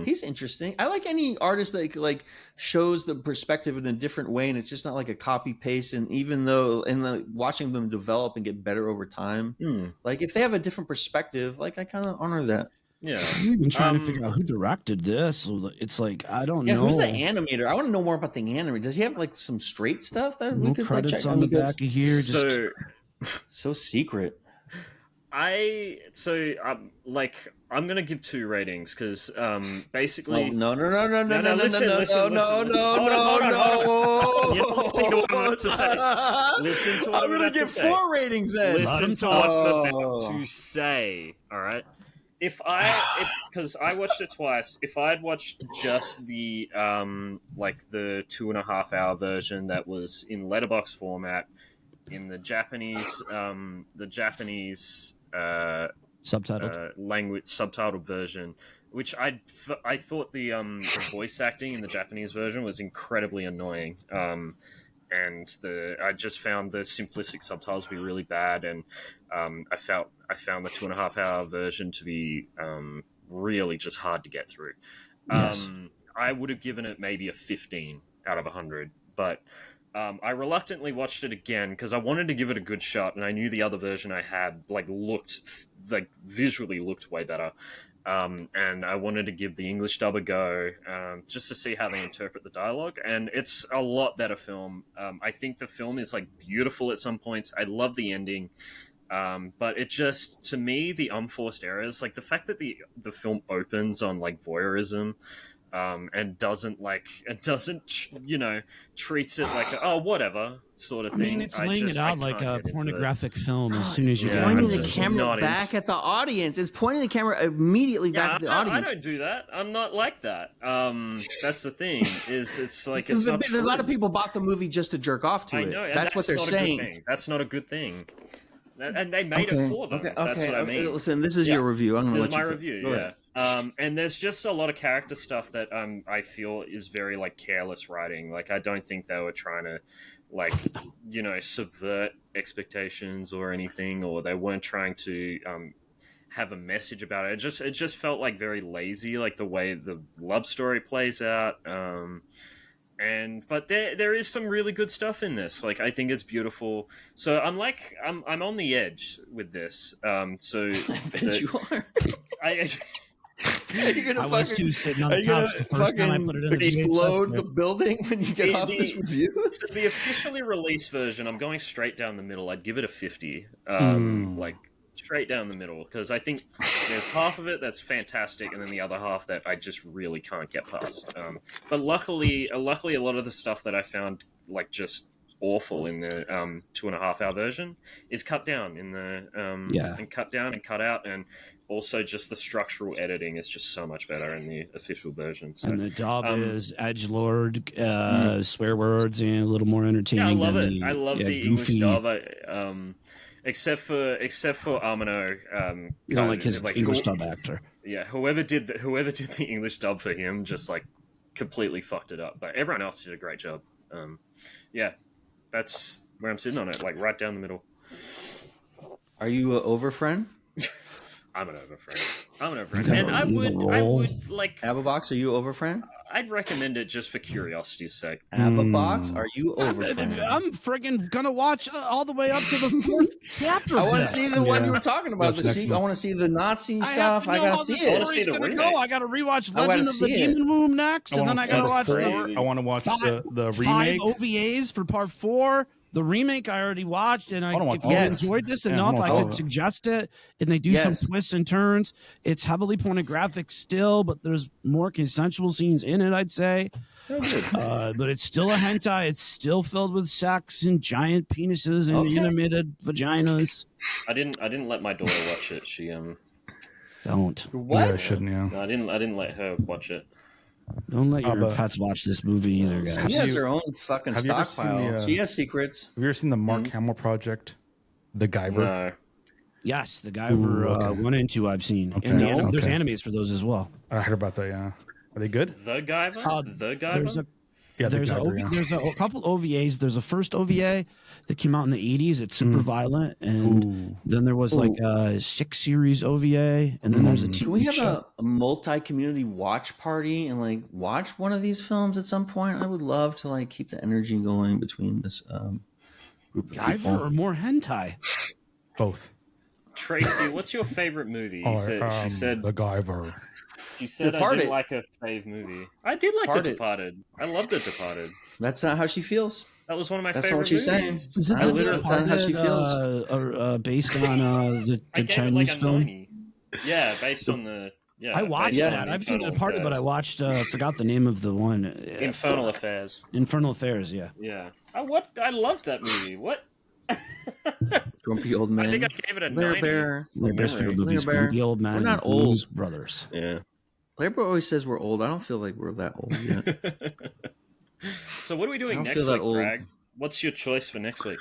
he's interesting. I like any artist that like shows the perspective in a different way, and it's just not like a copy paste. And even though watching them develop and get better over time, like if they have a different perspective, like I kind of honor that. Yeah, I've been trying to figure out who directed this. It's like I don't know. Who's the animator? I want to know more about the animator. Does he have like some straight stuff that we could credits check on the back of here? So secret. I'm gonna give 2 ratings because basically no. Listen. Hold on. You don't listen to what I'm about to say. Listen to what I'm gonna about to give say. 4 ratings then. Listen to what I'm about to say. All right. Because I watched it twice. If I had watched just the like the 2.5 hour version that was in letterbox format in the Japanese language subtitled version, which I thought the voice acting in the Japanese version was incredibly annoying. And I just found the simplistic subtitles to be really bad, and I found the 2.5 hour version to be really just hard to get through. Yes. I would have given it maybe a 15 out of 100, but I reluctantly watched it again because I wanted to give it a good shot, and I knew the other version I had visually looked way better. And I wanted to give the English dub a go, just to see how they interpret the dialogue. And it's a lot better film. I think the film is like beautiful at some points. I love the ending. But it just, to me, the unforced errors, like the fact that the film opens on like voyeurism, and doesn't treats it like whatever sort of thing. I mean, it's laying it out like a pornographic film as soon as you it's get pointing into the it. camera back at the audience. It's pointing the camera immediately back at the audience. I don't do that. I'm not like that. That's the thing. It's like it's not. There's a lot of people bought the movie just to jerk off to it. I know. That's what they're saying. That's not a good thing. And they made it for them. That's what I mean. Listen, this is your review. I'm going to let you. This is my review. Yeah. And there's just a lot of character stuff that I feel is very like careless writing. Like I don't think they were trying to subvert expectations or anything, or they weren't trying to have a message about it. It just felt like very lazy, like the way the love story plays out. But there is some really good stuff in this. Like I think it's beautiful. So I'm on the edge with this. So I bet you are. I was too sitting on the couch the first time I put it in explode the building when you get off this review. So the officially released version, I'm going straight down the middle. I'd give it a 50. Like straight down the middle, because I think there's half of it that's fantastic, and then the other half that I just really can't get past. But luckily, a lot of the stuff that I found like just awful in the 2.5 hour version is cut down in the and cut down and cut out, and also just the structural editing is just so much better in the official version. So, and the dub is edgelord, swear words, and a little more entertaining. Yeah, I love it. I love the goofy. English dub. Except for Amano. You don't like his English dub actor. Yeah, whoever did the English dub for him just like completely fucked it up. But everyone else did a great job. Yeah, that's where I'm sitting on it, like right down the middle. Are you an Overfiend? I'm an Overfiend. And I would like AbbaBox. Are you Overfiend? I'd recommend it just for curiosity's sake. AbbaBox, are you Overfiend? I'm friggin' gonna watch all the way up to the 4th chapter. I want to see the one you were talking about. I want to see the Nazi stuff. I gotta see it. I want to see the remake. I gotta rewatch Legend of the Demon Womb next, and then I gotta watch I want to watch the remake. 5 OVAs for part 4. The remake I already watched, and if you enjoyed this enough, I could suggest it. And they do some twists and turns. It's heavily pornographic still, but there's more consensual scenes in it, I'd say. But it's still a hentai. It's still filled with sex and giant penises and animated vaginas. I didn't let my daughter watch it. She Don't. What? Yeah, I shouldn't. Yeah. No, I didn't let her watch it. Don't let your pets watch this movie either, guys. She has her own fucking stockpile. She has secrets. Have you ever seen the Mark Hamill project, The Guyver? No. Yes, the Guyver 1 and 2 I've seen. Okay. And there's animes for those as well. I heard about that. Yeah, are they good? The Guyver. The Guyver. There's a couple OVAs. There's a first OVA that came out in the 80s. It's super violent, and then there was like a 6-series OVA, and then there's a TV Can we have show. a multi-community watch party and like watch one of these films at some point? I would love to like keep the energy going between this group of people. Guyver or more hentai? Both. Tracy, what's your favorite movie? She said The Guyver. She said Departed. I didn't like her fave movie. I did like The Departed. I loved The Departed. That's not how she feels. That was one of my That's favorite what she's saying. movies. Is it I the literally Departed, how she feels. based on I the gave Chinese it like a film? 90. Yeah, based on the... Yeah, I watched based on that. I've seen The Infernal Departed, but I Affairs. watched forgot the name of the one. Infernal Affairs. Infernal Affairs. Yeah. Yeah. What? I loved that movie. What? Grumpy old man. I think I gave it a Blair 90. Bear. One of the best favorite movies, Bear. Grumpy Old Man We're and not the Blues old. Brothers. Yeah. Blair Bear always says we're old. I don't feel like we're that old yet. So what are we I doing don't next feel that week, old. Bragg? What's your choice for next week?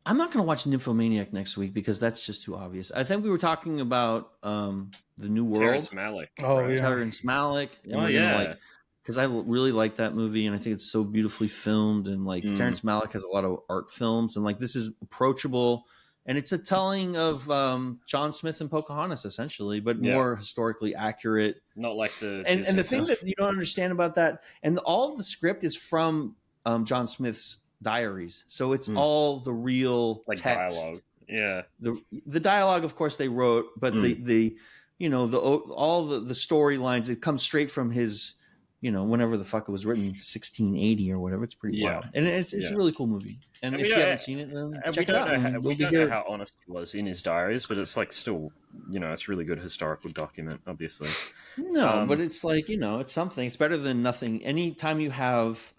I'm not going to watch Nymphomaniac next week because that's just too obvious. I think we were talking about the New World. Terrence Malick. Oh, right? yeah. Terrence Malick. And Oh, we're yeah. gonna, like, because I really like that movie and I think it's so beautifully filmed. And like Terrence Malick has a lot of art films and like this is approachable. And it's a telling of John Smith and Pocahontas essentially, but more historically accurate. Not like the And Disney the thing film. that you don't understand about that, and all of the script is from John Smith's diaries, so it's all the real like text. dialogue. Yeah. The dialogue, of course, they wrote, but the all the storylines, it comes straight from his, whenever the fuck it was written, 1680 or whatever. It's pretty wild, and it's a really cool movie. And if you haven't seen it, then check it out. We don't know how honest he was in his diaries, but it's like still, it's a really good historical document, obviously. No, but it's like, it's something. It's better than nothing. Anytime you have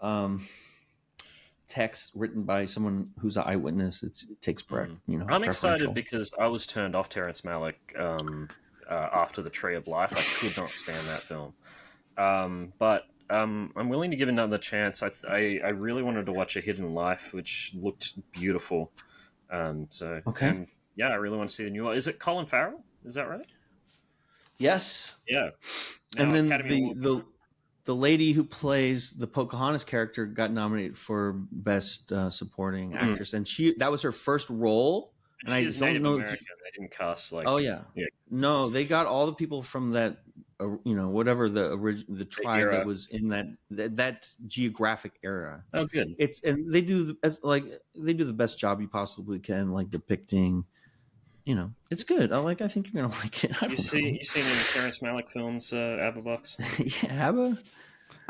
text written by someone who's an eyewitness, it takes breath. I'm excited because I was turned off Terrence Malick after The Tree of Life. I could not stand that film. But I'm willing to give it another chance. I really wanted to watch A Hidden Life, which looked beautiful. And I really want to see the new one. Is it Colin Farrell? Is that right? Yes. Yeah. And then the lady who plays the Pocahontas character got nominated for Best Supporting Actress, and that was her first role. And I don't Native know. American. They didn't cast like. Oh yeah. No, they got all the people from that. Whatever the tribe that was in that geographic era. Oh, good. And they do the best job you possibly can, like depicting. It's good. I think you're gonna like it. You seen any Terrence Malick films, AbbaBox? Yeah, Abba.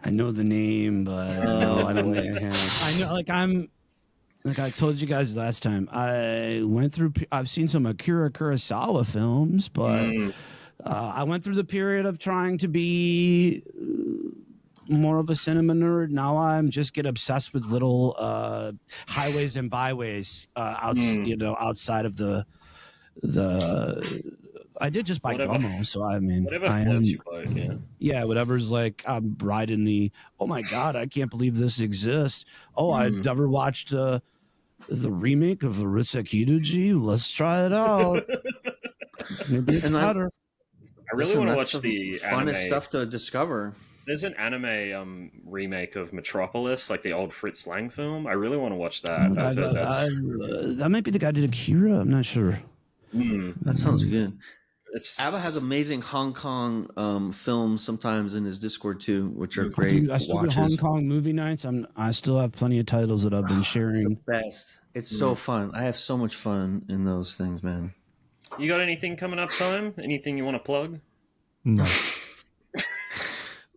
I know the name, but no, I don't think I have. I know, like I told you guys last time, I've seen some Akira Kurosawa films, but I went through the period of trying to be more of a cinema nerd. Now I'm just get obsessed with little highways and byways outside of the I did just buy Gummo, so I mean, whatever floats your boat, yeah, whatever's like I'm riding the. Oh my god, I can't believe this exists. Oh, I never watched the remake of Urotsukidōji. Let's try it out. Maybe it's better. I really want to watch the funnest anime stuff to discover. There's an anime remake of Metropolis, like the old Fritz Lang film. I really want to watch that. That might be the guy who did Akira. I'm not sure. That sounds good. Abba has amazing Hong Kong films sometimes in his Discord too, which are great. I still do Hong Kong movie nights. I still have plenty of titles that I've been sharing. It's the best. It's so fun. I have so much fun in those things, man. You got anything coming up, Time? Anything you want to plug? No.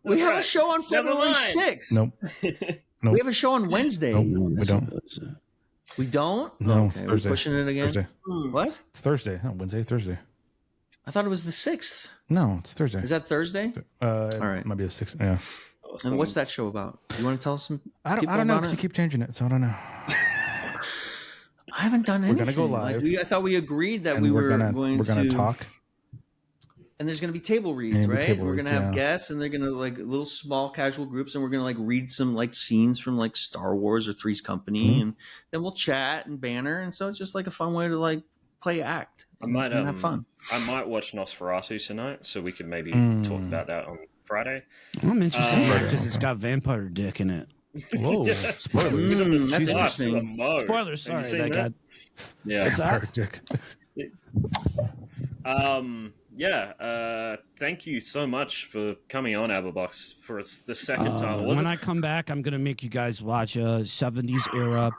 We have a show on February 6th. Nope. We have a show on Wednesday. Nope, we don't. We don't? No, okay. it's Thursday. We're pushing it again? Thursday. What? It's Thursday. No, Wednesday, Thursday. I thought it was the 6th. No, it's Thursday. Is that Thursday? All right. It might be a 6th. Yeah. Awesome. And what's that show about? You want to tell us some? I don't know because you keep changing it, so I don't know. I haven't done anything. We're gonna go live. I thought we agreed that and we we're were gonna to talk. And there's going to be table reads, right? Table we're reads, going to have guests, and they're going to like little small casual groups, and we're going to like read some like scenes from like Star Wars or Three's Company, and then we'll chat and banter, and so it's just like a fun way to like play act and have fun. I might watch Nosferatu tonight, so we could maybe talk about that on Friday. I'm interested because it's got vampire dick in it. Whoa! Spoilers. That's interesting. Spoilers. Sorry, that got. Yeah. What's that? Dick. Thank thank you so much for coming on AbbaBox for the second time. When I come back, I'm going to make you guys watch a 70s era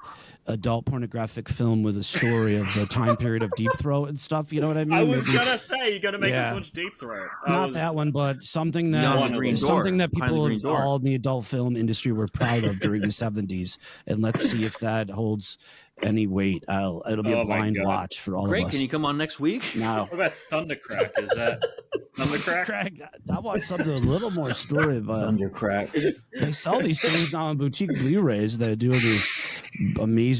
adult pornographic film with a story of the time period of Deep Throat and stuff. You know what I mean? I was going to say, you're going to make us watch Deep Throat. Not that one, but something that people all in the adult film industry were proud of during the 70s. And let's see if that holds any weight. It'll be a blind watch for all of us. Great. Can you come on next week? No. What about Thundercrack? Is that Thundercrack? I want something a little more story about Thundercrack. They sell these things now on boutique Blu-rays that do these amazing,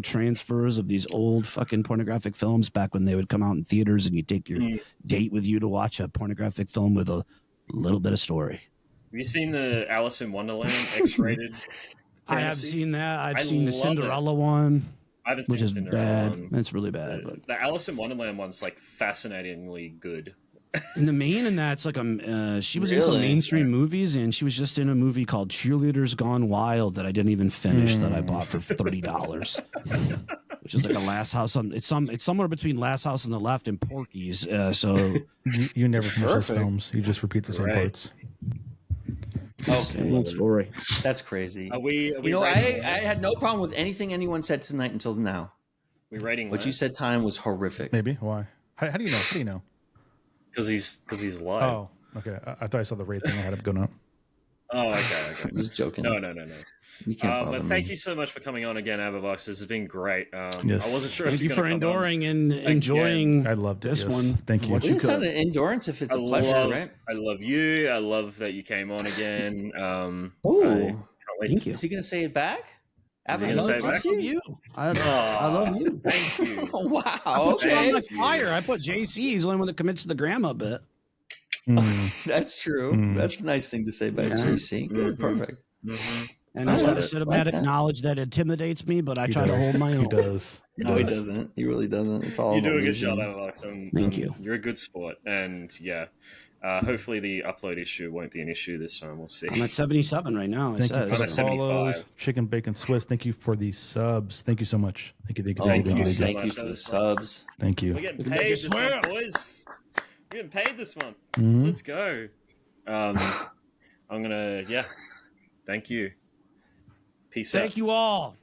transfers of these old fucking pornographic films back when they would come out in theaters and you take your date with you to watch a pornographic film with a little bit of story. Have you seen the Alice in Wonderland X-rated? I have seen that. I've seen the Cinderella one. I haven't seen which is Cinderella bad. It's really bad. But the Alice in Wonderland one's like fascinatingly good. And the main in that's like she was in some mainstream movies, and she was just in a movie called Cheerleaders Gone Wild that I didn't even finish that I bought for $30, which is like a Last House on. It's somewhere between Last House on the Left and Porky's. So you never finish those films. You just repeat the same parts. Okay, story. That's crazy. Are we I had no problem with anything anyone said tonight until now. We rating what you said time was horrific. Maybe why? How do you know? How do you know? Because he's live. Oh, okay. I thought I saw the rate thing. I had it going up. Oh, okay. I'm just joking. No. You can't but thank you so much for coming on again, AbbaBox. This has been great. Yes. I wasn't sure Thank if you for enduring and enjoying. I loved this yes. one. Thank you. It's not an endurance if it's a pleasure, right? I love you. I love that you came on again. Thank you. Is he going to say it back? I love you. I love you. Thank you. Wow. I put you on my flyer. I put JC. He's the only one that commits to the grandma bit. That's true. That's a nice thing to say about JC. Good, perfect. And he's got a cinematic knowledge that intimidates me, but I try to hold my own. He does. No, he doesn't. He really doesn't. It's all. You do a good job, AbbaBox. Thank you. You're a good sport, and hopefully the upload issue won't be an issue this time. We'll see. I'm at 77 right now. Thank you for the 75. follows. Chicken Bacon Swiss. Thank you for the subs. Thank you so much. Thank you. Thank you for the subs. Thank you. We're getting paid this month, boys. We're getting paid this month. Mm-hmm. Let's go. I'm gonna thank you. Peace out. Thank you all.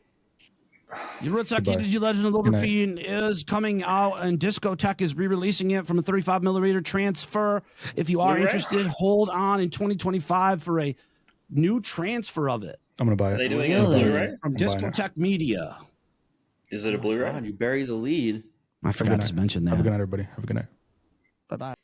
Urotsukidōji Legend of Overfiend is coming out, and Discotheque is re-releasing it from a 35mm transfer. If you are interested, hold on in 2025 for a new transfer of it. I'm gonna buy it. Are they doing it on Blu-ray? From Discotheque Media. Is it a Blu-ray? God, you bury the lead. I forgot to mention that. Have a good night, everybody. Have a good night. Bye-bye.